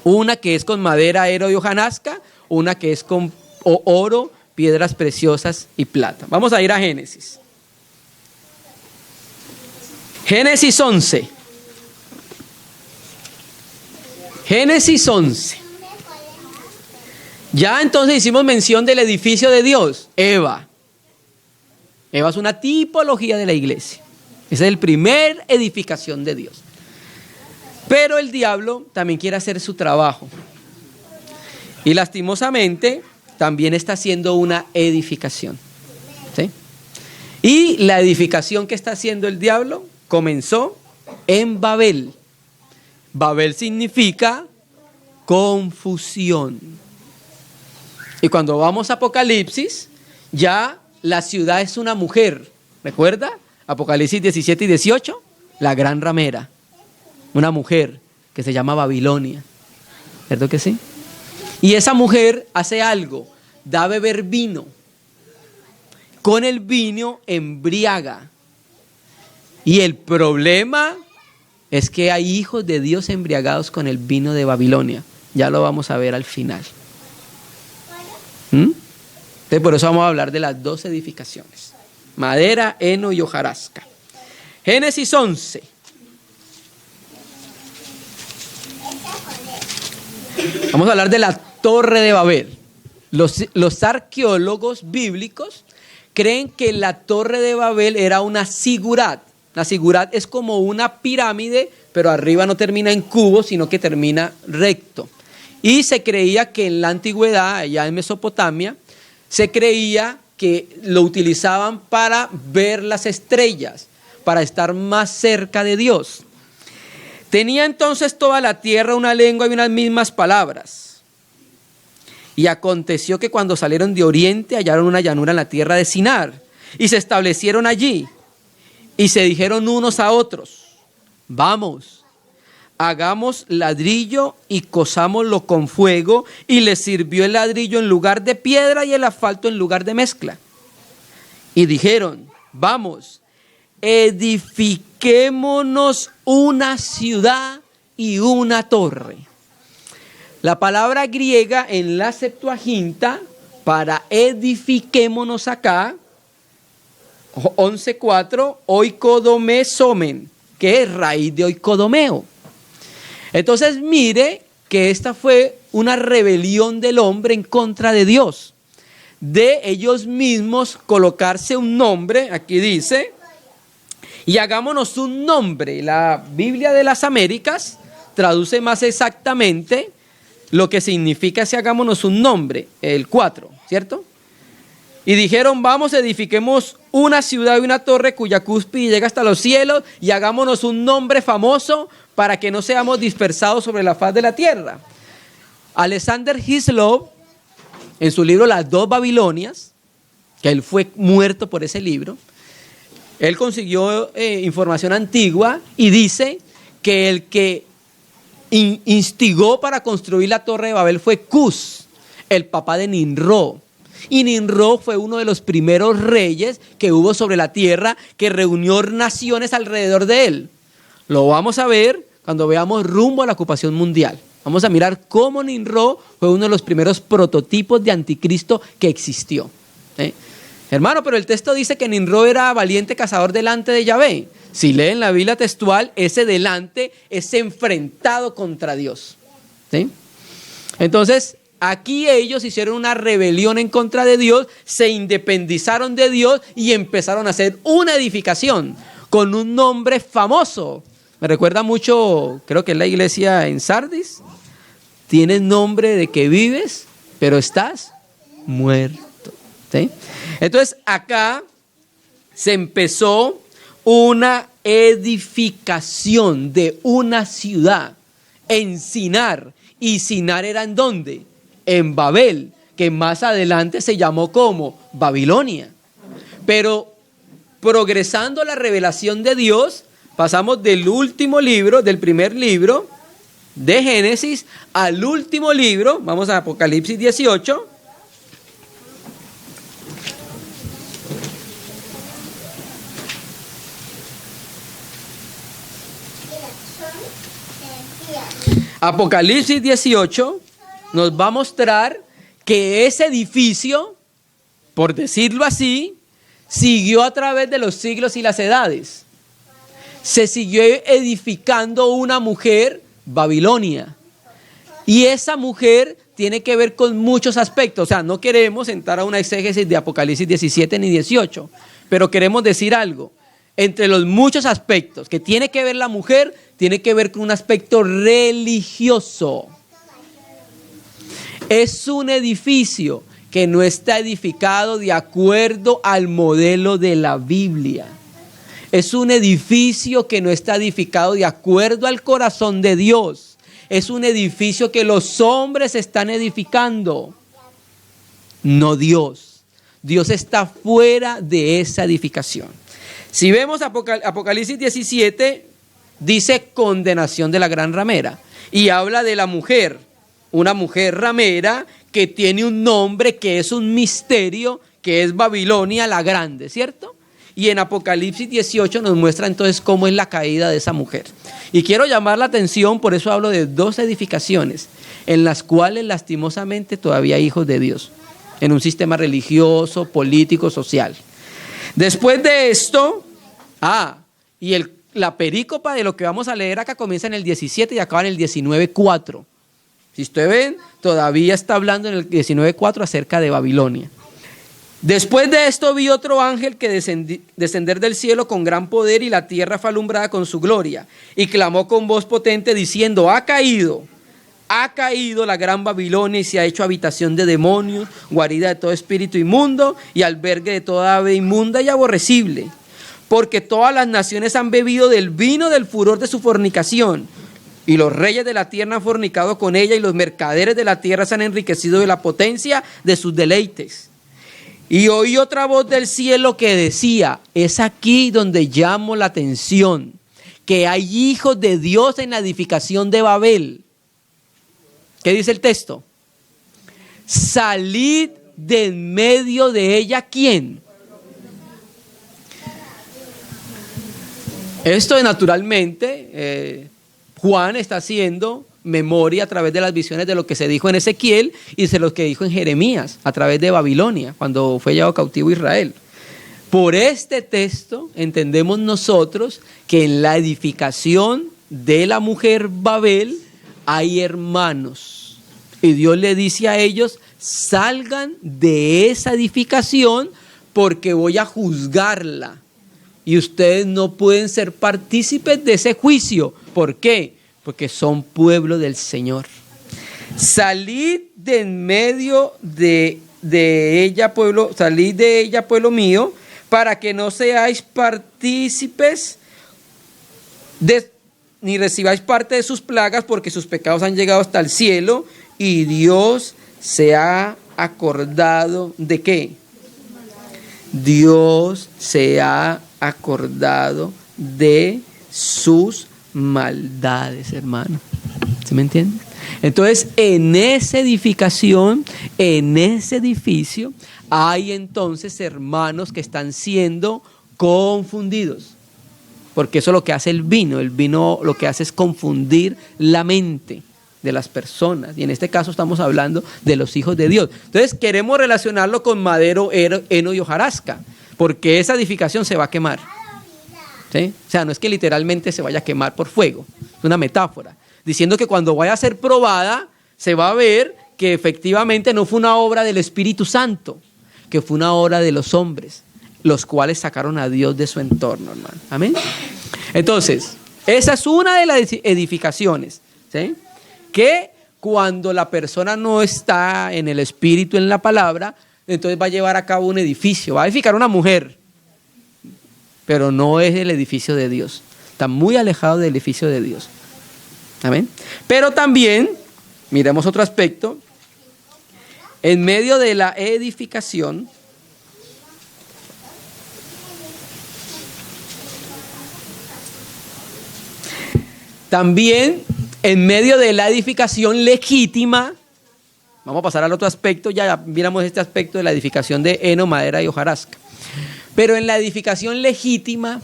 Una que es con madera, heno y hojarasca, una que es con oro, piedras preciosas y plata. Vamos a ir a Génesis. Génesis 11. Génesis 11. Ya entonces hicimos mención del edificio de Dios, Eva. Eva es una tipología de la iglesia. Esa es la primera edificación de Dios. Pero el diablo también quiere hacer su trabajo. Y lastimosamente también está haciendo una edificación, ¿sí? Y la edificación que está haciendo el diablo comenzó en Babel. Babel significa confusión. Y cuando vamos a Apocalipsis, ya la ciudad es una mujer. ¿Recuerda? Apocalipsis 17 y 18, la gran ramera. Una mujer que se llama Babilonia. ¿Cierto que sí? Y esa mujer hace algo, da a beber vino. Con el vino embriaga. Y el problema es que hay hijos de Dios embriagados con el vino de Babilonia. Ya lo vamos a ver al final. Entonces, por eso vamos a hablar de las 2 edificaciones: madera, heno y hojarasca. Génesis 11. Vamos a hablar de la Torre de Babel. Los arqueólogos bíblicos creen que la Torre de Babel era una zigurat. La zigurat es como una pirámide, pero arriba no termina en cubo, sino que termina recto. Y se creía que en la antigüedad, allá en Mesopotamia, se creía que lo utilizaban para ver las estrellas, para estar más cerca de Dios. Tenía entonces toda la tierra una lengua y unas mismas palabras. Y aconteció que cuando salieron de oriente hallaron una llanura en la tierra de Sinar y se establecieron allí. Y se dijeron unos a otros: vamos, hagamos ladrillo y cosámoslo con fuego. Y les sirvió el ladrillo en lugar de piedra y el asfalto en lugar de mezcla. Y dijeron: vamos, edifiquémonos una ciudad y una torre. La palabra griega en la Septuaginta para edifiquémonos acá, 11:4, oikodomesomen, que es raíz de oikodomeo. Entonces mire que esta fue una rebelión del hombre en contra de Dios, de ellos mismos colocarse un nombre. Aquí dice: y hagámonos un nombre. La Biblia de las Américas traduce más exactamente lo que significa si hagámonos un nombre, el 4, ¿cierto? Y dijeron: vamos, edifiquemos una ciudad y una torre cuya cúspide llega hasta los cielos, y hagámonos un nombre famoso para que no seamos dispersados sobre la faz de la tierra. Alexander Hislop, en su libro Las 2 Babilonias, que él fue muerto por ese libro, él consiguió información antigua y dice que el que instigó para construir la Torre de Babel fue Cus, el papá de Nimrod. Y Nimrod fue uno de los primeros reyes que hubo sobre la tierra, que reunió naciones alrededor de él. Lo vamos a ver cuando veamos rumbo a la ocupación mundial. Vamos a mirar cómo Nimrod fue uno de los primeros prototipos de anticristo que existió. Hermano, pero el texto dice que Nimrod era valiente cazador delante de Yahvé. Si leen la Biblia textual, ese delante es enfrentado contra Dios. ¿Sí? Entonces, aquí ellos hicieron una rebelión en contra de Dios, se independizaron de Dios y empezaron a hacer una edificación con un nombre famoso. Me recuerda mucho, creo que es la iglesia en Sardis. Tienes nombre de que vives, pero estás muerto. ¿Sí? Entonces, acá se empezó una edificación de una ciudad en Sinar. ¿Y Sinar era en dónde? En Babel, que más adelante se llamó como Babilonia. Pero progresando la revelación de Dios, pasamos del último libro, del primer libro de Génesis, al último libro. Vamos a Apocalipsis 18. Apocalipsis 18 nos va a mostrar que ese edificio, por decirlo así, siguió a través de los siglos y las edades. Se siguió edificando una mujer, Babilonia. Y esa mujer tiene que ver con muchos aspectos. O sea, no queremos entrar a una exégesis de Apocalipsis 17 ni 18, pero queremos decir algo. Entre los muchos aspectos que tiene que ver la mujer, tiene que ver con un aspecto religioso. Es un edificio que no está edificado de acuerdo al modelo de la Biblia. Es un edificio que no está edificado de acuerdo al corazón de Dios. Es un edificio que los hombres están edificando, no Dios. Dios está fuera de esa edificación. Si vemos Apocalipsis 17, dice condenación de la gran ramera. Y habla de la mujer, una mujer ramera que tiene un nombre que es un misterio, que es Babilonia la grande, ¿cierto? y en Apocalipsis 18 nos muestra entonces cómo es la caída de esa mujer. Y quiero llamar la atención, por eso hablo de 2 edificaciones en las cuales lastimosamente todavía hay hijos de Dios, en un sistema religioso, político, social. Después de esto, la perícopa de lo que vamos a leer acá comienza en el 17 y acaba en el 19:4. Si ustedes ven, todavía está hablando en el 19:4 acerca de Babilonia. Después de esto vi otro ángel que descender del cielo con gran poder, y la tierra fue alumbrada con su gloria. Y clamó con voz potente diciendo: ha caído la gran Babilonia, y se ha hecho habitación de demonios, guarida de todo espíritu inmundo y albergue de toda ave inmunda y aborrecible. Porque todas las naciones han bebido del vino del furor de su fornicación. Y los reyes de la tierra han fornicado con ella, y los mercaderes de la tierra se han enriquecido de la potencia de sus deleites. Y oí otra voz del cielo que decía: es aquí donde llamo la atención, que hay hijos de Dios en la edificación de Babel. ¿Qué dice el texto? Salid de en medio de ella, ¿quién? Esto naturalmente, Juan está haciendo memoria a través de las visiones de lo que se dijo en Ezequiel y de lo que dijo en Jeremías a través de Babilonia, cuando fue llevado cautivo Israel. Por este texto entendemos nosotros que en la edificación de la mujer Babel hay hermanos, y Dios le dice a ellos: salgan de esa edificación porque voy a juzgarla, y ustedes no pueden ser partícipes de ese juicio. ¿Por qué? Porque son pueblo del Señor. Salid de en medio de ella, pueblo, salid de ella, pueblo mío, para que no seáis partícipes ni recibáis parte de sus plagas, porque sus pecados han llegado hasta el cielo, y Dios se ha acordado ¿de qué? Dios se ha acordado de sus maldades, hermano. ¿Sí me entienden? Entonces, en esa edificación, en ese edificio, hay entonces hermanos que están siendo confundidos. Porque eso es lo que hace el vino. El vino lo que hace es confundir la mente de las personas. Y en este caso estamos hablando de los hijos de Dios. Entonces queremos relacionarlo con madero, heno y hojarasca, porque esa edificación se va a quemar. ¿Sí? O sea, no es que literalmente se vaya a quemar por fuego. Es una metáfora. Diciendo que cuando vaya a ser probada, se va a ver que efectivamente no fue una obra del Espíritu Santo, que fue una obra de los hombres, los cuales sacaron a Dios de su entorno, hermano. Amén. Entonces, esa es una de las edificaciones, ¿sí? Que cuando la persona no está en el Espíritu, en la palabra, entonces va a llevar a cabo un edificio, va a edificar una mujer, pero no es el edificio de Dios. Está muy alejado del edificio de Dios. Amén. Pero también, miremos otro aspecto, en medio de la edificación, también en medio de la edificación legítima, vamos a pasar al otro aspecto, ya miramos este aspecto de la edificación de heno, madera y hojarasca. Pero en la edificación legítima,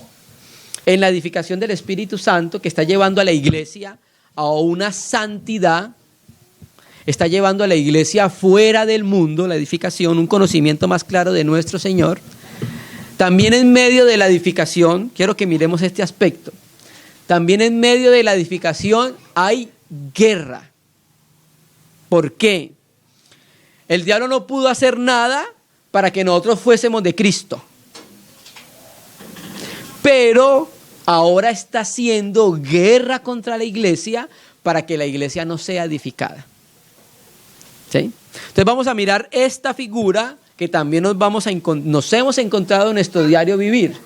en la edificación del Espíritu Santo, que está llevando a la iglesia a una santidad, está llevando a la iglesia fuera del mundo, la edificación, un conocimiento más claro de nuestro Señor. También en medio de la edificación, quiero que miremos este aspecto, también en medio de la edificación hay guerra. ¿Por qué? El diablo no pudo hacer nada para que nosotros fuésemos de Cristo, pero ahora está haciendo guerra contra la iglesia para que la iglesia no sea edificada. ¿Sí? Entonces vamos a mirar esta figura que también nos hemos encontrado en nuestro diario vivir.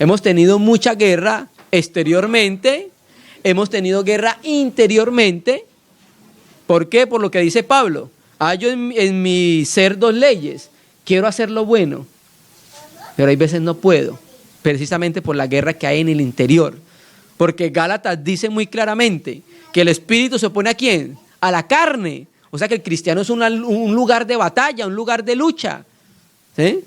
Hemos tenido mucha guerra exteriormente, hemos tenido guerra interiormente. ¿Por qué? Por lo que dice Pablo: hallo en mi ser dos leyes, quiero hacer lo bueno, pero hay veces no puedo, precisamente por la guerra que hay en el interior. Porque Gálatas dice muy claramente que el espíritu se opone ¿a quién? A la carne. O sea que el cristiano es un lugar de batalla, un lugar de lucha, ¿sí?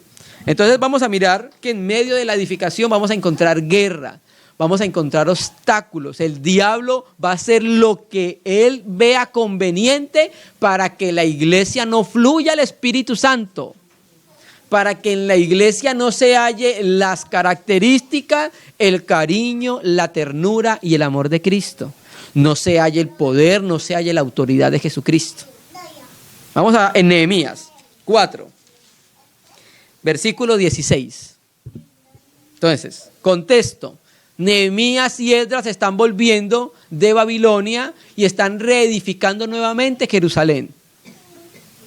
Entonces vamos a mirar que en medio de la edificación vamos a encontrar guerra, vamos a encontrar obstáculos. El diablo va a hacer lo que él vea conveniente para que la iglesia no fluya el Espíritu Santo, para que en la iglesia no se halle las características, el cariño, la ternura y el amor de Cristo. No se halle el poder, no se halle la autoridad de Jesucristo. Vamos en Nehemías 4. Versículo 16. Entonces, contexto. Nehemías y Esdras están volviendo de Babilonia y están reedificando nuevamente Jerusalén.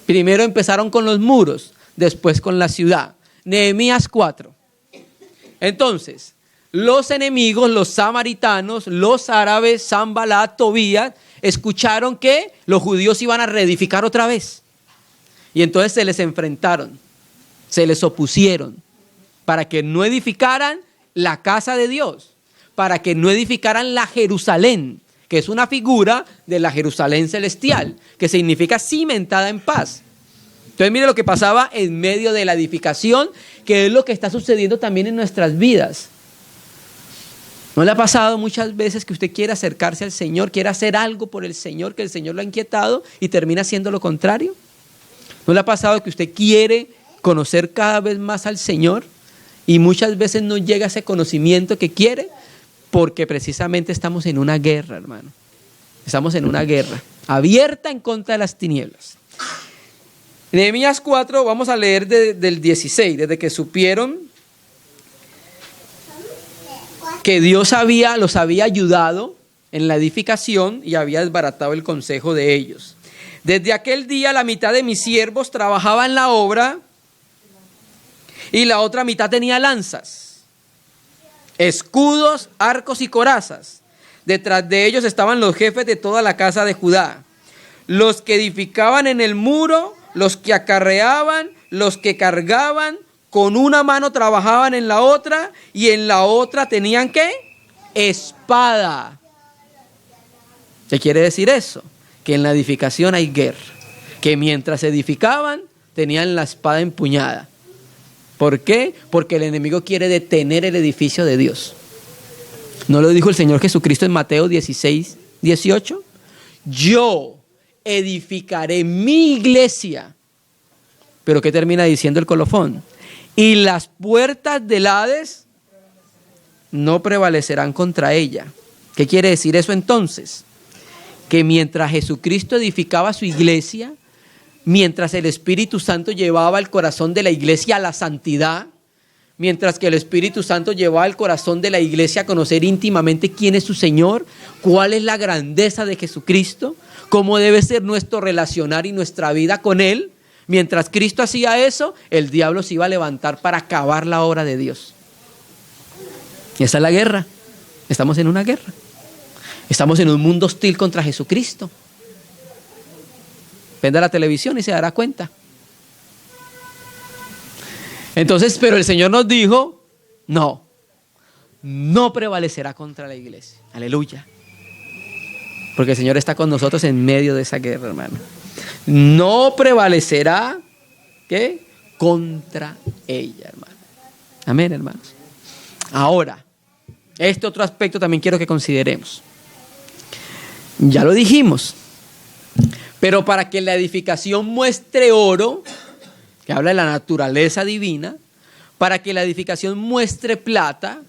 Primero empezaron con los muros, después con la ciudad. Nehemías 4. Entonces, los enemigos, los samaritanos, los árabes, Sanbalat, Tobías, escucharon que los judíos iban a reedificar otra vez. Y entonces se les enfrentaron. Se les opusieron para que no edificaran la casa de Dios, para que no edificaran la Jerusalén, que es una figura de la Jerusalén celestial, que significa cimentada en paz. Entonces mire lo que pasaba en medio de la edificación, que es lo que está sucediendo también en nuestras vidas. ¿No le ha pasado muchas veces que usted quiere acercarse al Señor, quiere hacer algo por el Señor, que el Señor lo ha inquietado y termina haciendo lo contrario? ¿No le ha pasado que usted quiere conocer cada vez más al Señor y muchas veces no llega a ese conocimiento que quiere? Porque precisamente estamos en una guerra, hermano. Estamos en una guerra abierta en contra de las tinieblas. Nehemías 4, vamos a leer del 16, desde que supieron que Dios los había ayudado en la edificación y había desbaratado el consejo de ellos. Desde aquel día la mitad de mis siervos trabajaba en la obra y la otra mitad tenía lanzas, escudos, arcos y corazas. Detrás de ellos estaban los jefes de toda la casa de Judá, los que edificaban en el muro, los que acarreaban, los que cargaban, con una mano trabajaban en la otra y en la otra tenían ¿qué? Espada. ¿Qué quiere decir eso? Que en la edificación hay guerra, que mientras edificaban tenían la espada empuñada. ¿Por qué? Porque el enemigo quiere detener el edificio de Dios. ¿No lo dijo el Señor Jesucristo en Mateo 16, 18? Yo edificaré mi iglesia. ¿Pero qué termina diciendo el colofón? Y las puertas del Hades no prevalecerán contra ella. ¿Qué quiere decir eso entonces? Que mientras Jesucristo edificaba su iglesia, mientras el Espíritu Santo llevaba el corazón de la iglesia a la santidad, mientras que el Espíritu Santo llevaba el corazón de la iglesia a conocer íntimamente quién es su Señor, cuál es la grandeza de Jesucristo, cómo debe ser nuestro relacionar y nuestra vida con Él, mientras Cristo hacía eso, el diablo se iba a levantar para acabar la obra de Dios. Y esa es la guerra. Estamos en una guerra. Estamos en un mundo hostil contra Jesucristo. Prenda la televisión y se dará cuenta. Entonces, pero el Señor nos dijo, no prevalecerá contra la iglesia. Aleluya. Porque el Señor está con nosotros en medio de esa guerra, hermano. No prevalecerá, ¿qué? Contra ella, hermano. Amén, hermanos. Ahora, este otro aspecto también quiero que consideremos. Ya lo dijimos. Pero para que la edificación muestre oro, que habla de la naturaleza divina, para que la edificación muestre plata,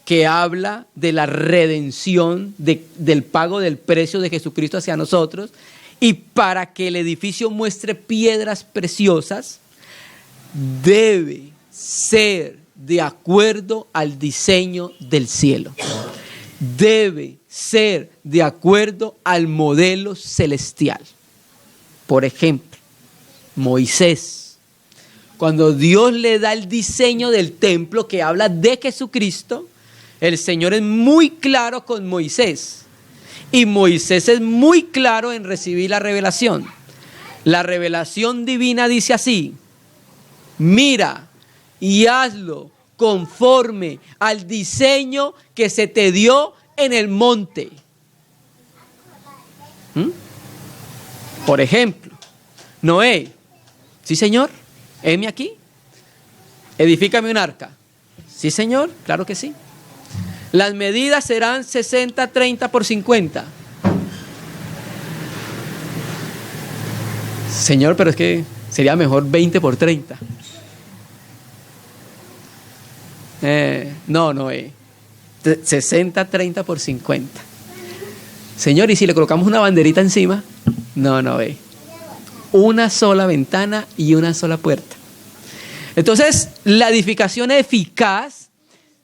que habla de la redención, del pago del precio de Jesucristo hacia nosotros, y para que el edificio muestre piedras preciosas, debe ser de acuerdo al diseño del cielo. Debe ser de acuerdo al modelo celestial. Por ejemplo, Moisés, cuando Dios le da el diseño del templo que habla de Jesucristo, el Señor es muy claro con Moisés. Y Moisés es muy claro en recibir la revelación. La revelación divina dice así: mira y hazlo conforme al diseño que se te dio en el monte. Por ejemplo, Noé, sí Señor, heme aquí. edifícame un arca. Sí, Señor, claro que sí. Las medidas serán 60, 30 por 50. Señor, pero es que sería mejor 20 por 30. No, 60, 30 por 50. Señor, ¿y si le colocamos una banderita encima? No, una sola ventana y una sola puerta. Entonces, la edificación eficaz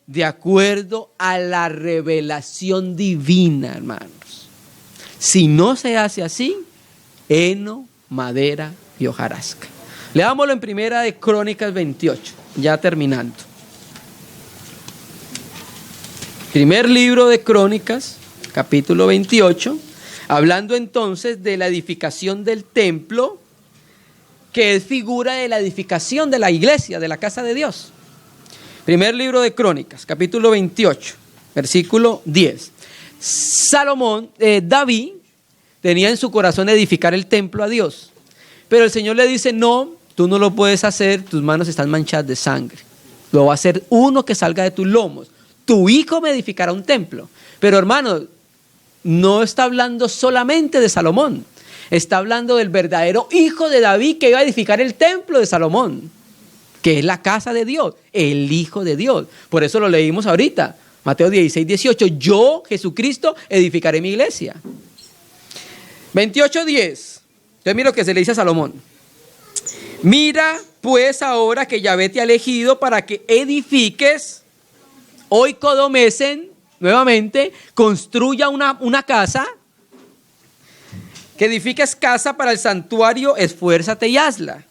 de acuerdo a la revelación divina, hermanos. Si no se hace así, heno, madera y hojarasca. Leámoslo en Primera de Crónicas 28, ya terminando. Primer libro de Crónicas, capítulo 28, hablando entonces de la edificación del templo, que es figura de la edificación de la iglesia, de la casa de Dios. Primer libro de Crónicas, capítulo 28, versículo 10. David tenía en su corazón edificar el templo a Dios, pero el Señor le dice, no, tú no lo puedes hacer, tus manos están manchadas de sangre. Lo va a hacer uno que salga de tus lomos. Tu hijo me edificará un templo. Pero hermano, no está hablando solamente de Salomón. Está hablando del verdadero hijo de David que iba a edificar el templo de Salomón, que es la casa de Dios, el hijo de Dios. Por eso lo leímos ahorita, Mateo 16, 18. Yo, Jesucristo, edificaré mi iglesia. 28, 10. Entonces mira lo que se le dice a Salomón. Mira pues ahora que Yahvé te ha elegido para que edifiques. Hoy Codomesen, nuevamente, construya una casa, que edifiques casa para el santuario, esfuérzate y hazla.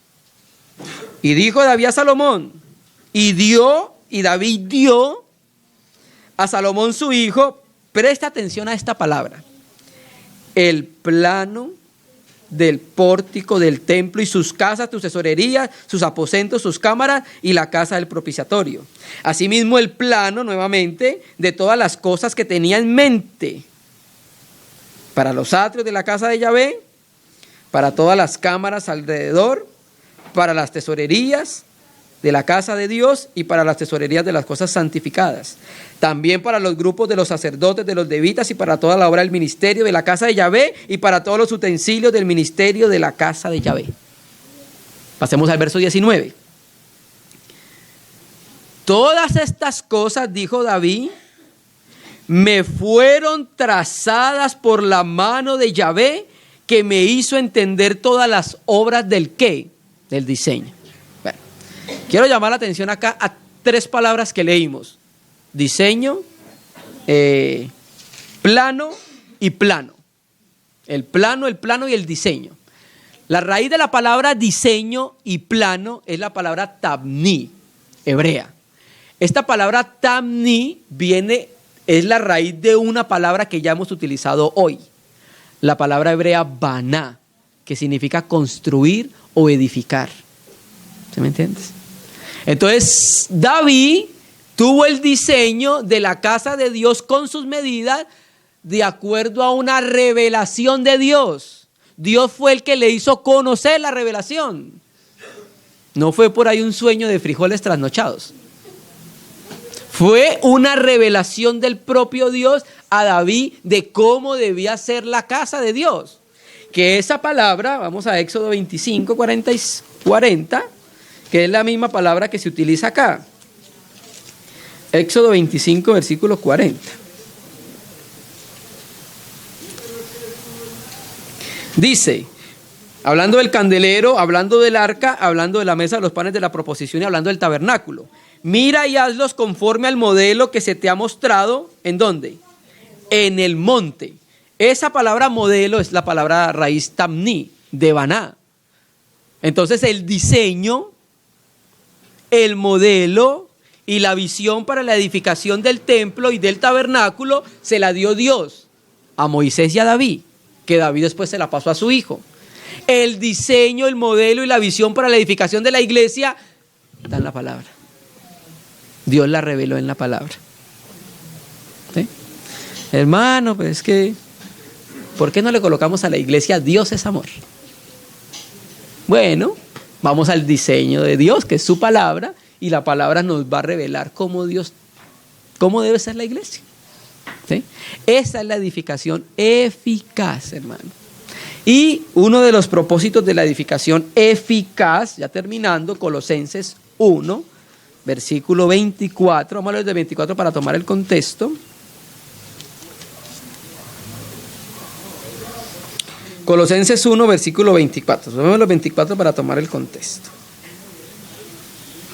Y dijo David a Salomón, y David dio a Salomón su hijo, presta atención a esta palabra, el plano del pórtico del templo y sus casas, sus tesorerías, sus aposentos, sus cámaras y la casa del propiciatorio. Asimismo el plano nuevamente de todas las cosas que tenía en mente para los atrios de la casa de Yahvé, para todas las cámaras alrededor, para las tesorerías de la casa de Dios y para las tesorerías de las cosas santificadas. También para los grupos de los sacerdotes, de los levitas y para toda la obra del ministerio de la casa de Yahvé y para todos los utensilios del ministerio de la casa de Yahvé. Pasemos al verso 19. Todas estas cosas, dijo David, me fueron trazadas por la mano de Yahvé, que me hizo entender todas las obras del ¿qué? Del diseño. Bueno, quiero llamar la atención acá a tres palabras que leímos. Diseño, plano y plano. El plano y el diseño. La raíz de la palabra diseño y plano es la palabra tabni, hebrea. Esta palabra tabni es la raíz de una palabra que ya hemos utilizado hoy. La palabra hebrea baná, que significa construir o edificar. ¿Sí me entiendes? Entonces, David tuvo el diseño de la casa de Dios con sus medidas de acuerdo a una revelación de Dios. Dios fue el que le hizo conocer la revelación. No fue por ahí un sueño de frijoles trasnochados. Fue una revelación del propio Dios a David de cómo debía ser la casa de Dios. Que esa palabra, vamos a Éxodo 25, 40, que es la misma palabra que se utiliza acá. Éxodo 25, versículo 40. Dice, hablando del candelero, hablando del arca, hablando de la mesa de los panes de la proposición y hablando del tabernáculo. Mira y hazlos conforme al modelo que se te ha mostrado. ¿En dónde? En el monte. Esa palabra modelo es la palabra raíz tamni, de baná. Entonces el diseño, el modelo y la visión para la edificación del templo y del tabernáculo se la dio Dios a Moisés y a David, que David después se la pasó a su hijo. El diseño, el modelo y la visión para la edificación de la iglesia está en la palabra. Dios la reveló en la palabra. ¿Sí? Hermano, pues es que, ¿por qué no le colocamos a la iglesia Dios es amor? Bueno, vamos al diseño de Dios, que es su palabra, y la palabra nos va a revelar cómo debe ser la iglesia. ¿Sí? Esa es la edificación eficaz, hermano. Y uno de los propósitos de la edificación eficaz, ya terminando, Colosenses 1, versículo 24, vamos a leer de 24 para tomar el contexto. Colosenses 1, versículo 24. Vamos a los 24 para tomar el contexto.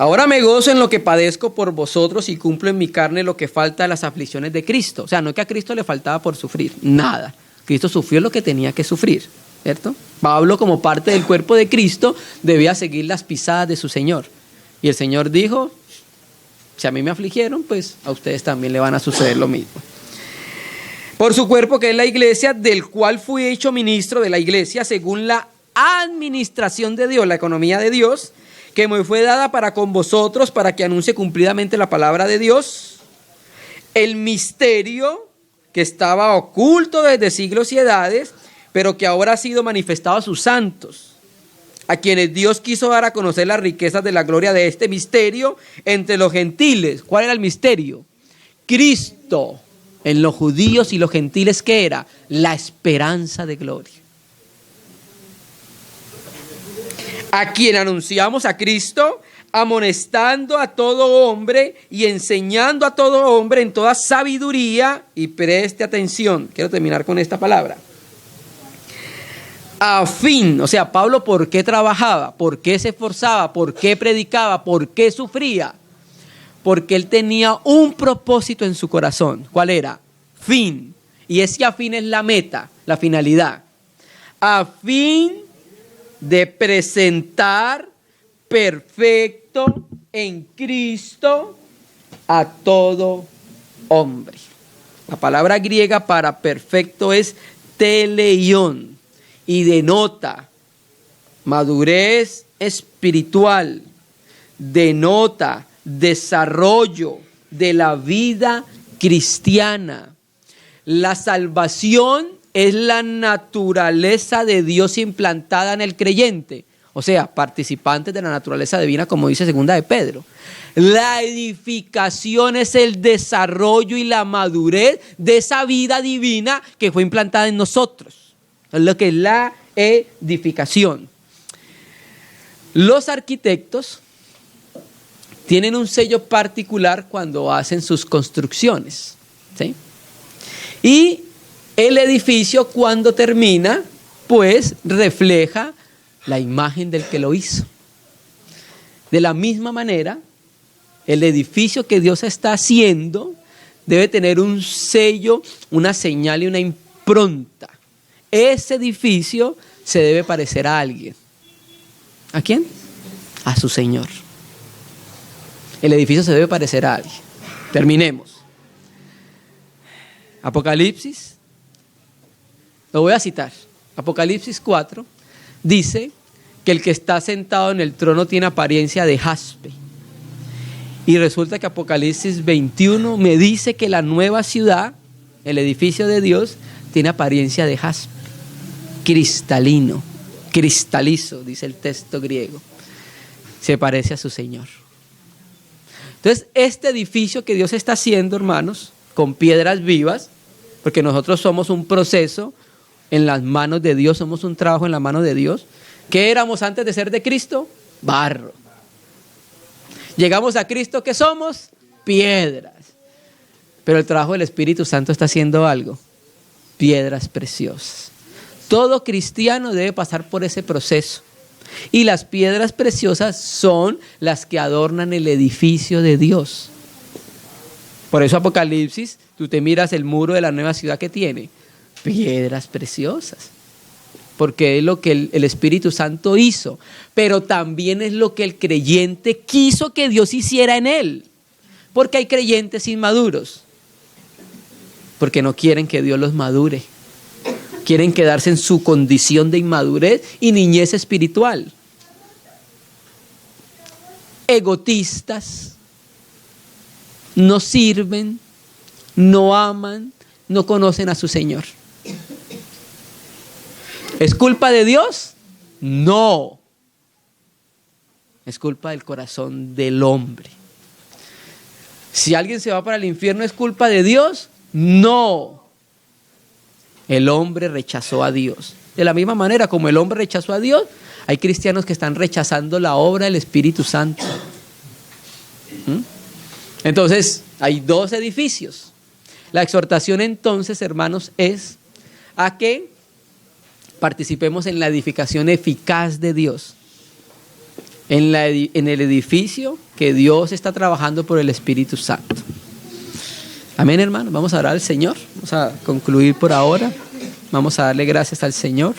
Ahora me gozo en lo que padezco por vosotros y cumplo en mi carne lo que falta de las aflicciones de Cristo. O sea, no es que a Cristo le faltaba por sufrir, nada. Cristo sufrió lo que tenía que sufrir, ¿cierto? Pablo, como parte del cuerpo de Cristo, debía seguir las pisadas de su Señor. Y el Señor dijo, si a mí me afligieron, pues a ustedes también le van a suceder lo mismo. Por su cuerpo, que es la iglesia, del cual fui hecho ministro de la iglesia, según la administración de Dios, la economía de Dios, que me fue dada para con vosotros, para que anuncie cumplidamente la palabra de Dios, el misterio que estaba oculto desde siglos y edades, pero que ahora ha sido manifestado a sus santos, a quienes Dios quiso dar a conocer las riquezas de la gloria de este misterio entre los gentiles. ¿Cuál era el misterio? Cristo en los judíos y los gentiles, ¿qué era? La esperanza de gloria. A quien anunciamos a Cristo, amonestando a todo hombre y enseñando a todo hombre en toda sabiduría. Y preste atención, quiero terminar con esta palabra. A fin, o sea, Pablo, ¿por qué trabajaba? ¿Por qué se esforzaba? ¿Por qué predicaba? ¿Por qué sufría? Porque él tenía un propósito en su corazón. ¿Cuál era? Fin. Y ese fin es la meta, la finalidad. A fin de presentar perfecto en Cristo a todo hombre. La palabra griega para perfecto es teleion y denota madurez espiritual, denota desarrollo de la vida cristiana. La salvación es la naturaleza de Dios implantada en el creyente, o sea, participantes de la naturaleza divina, como dice segunda de Pedro. La edificación es el desarrollo y la madurez de esa vida divina que fue implantada en nosotros. Es lo que es la edificación. Los arquitectos tienen un sello particular cuando hacen sus construcciones, ¿sí? Y el edificio, cuando termina, pues refleja la imagen del que lo hizo. De la misma manera, el edificio que Dios está haciendo debe tener un sello, una señal y una impronta. Ese edificio se debe parecer a alguien. ¿A quién? A su Señor. El edificio se debe parecer a alguien. Terminemos. Apocalipsis, lo voy a citar. Apocalipsis 4 dice que el que está sentado en el trono tiene apariencia de jaspe. Y resulta que Apocalipsis 21 me dice que la nueva ciudad, el edificio de Dios, tiene apariencia de jaspe. Cristalino, cristalizo, dice el texto griego. Se parece a su Señor. Entonces, este edificio que Dios está haciendo, hermanos, con piedras vivas, porque nosotros somos un proceso en las manos de Dios, somos un trabajo en las manos de Dios. ¿Qué éramos antes de ser de Cristo? Barro. Llegamos a Cristo, ¿qué somos? Piedras. Pero el trabajo del Espíritu Santo está haciendo algo. Piedras preciosas. Todo cristiano debe pasar por ese proceso. Y las piedras preciosas son las que adornan el edificio de Dios. Por eso Apocalipsis, tú te miras el muro de la nueva ciudad que tiene. Piedras preciosas. Porque es lo que el Espíritu Santo hizo. Pero también es lo que el creyente quiso que Dios hiciera en él. Porque hay creyentes inmaduros. Porque no quieren que Dios los madure. Quieren quedarse en su condición de inmadurez y niñez espiritual. Egoístas, no sirven, no aman, no conocen a su Señor. ¿Es culpa de Dios? No. es culpa del corazón del hombre. Si alguien se va para el infierno, ¿es culpa de Dios? No. El hombre rechazó a Dios. De la misma manera como el hombre rechazó a Dios, hay cristianos que están rechazando la obra del Espíritu Santo. Entonces, hay dos edificios. La exhortación entonces, hermanos, es a que participemos en la edificación eficaz de Dios. En el edificio que Dios está trabajando por el Espíritu Santo. Amén, hermanos. Vamos a orar al Señor. Vamos a concluir por ahora. Vamos a darle gracias al Señor.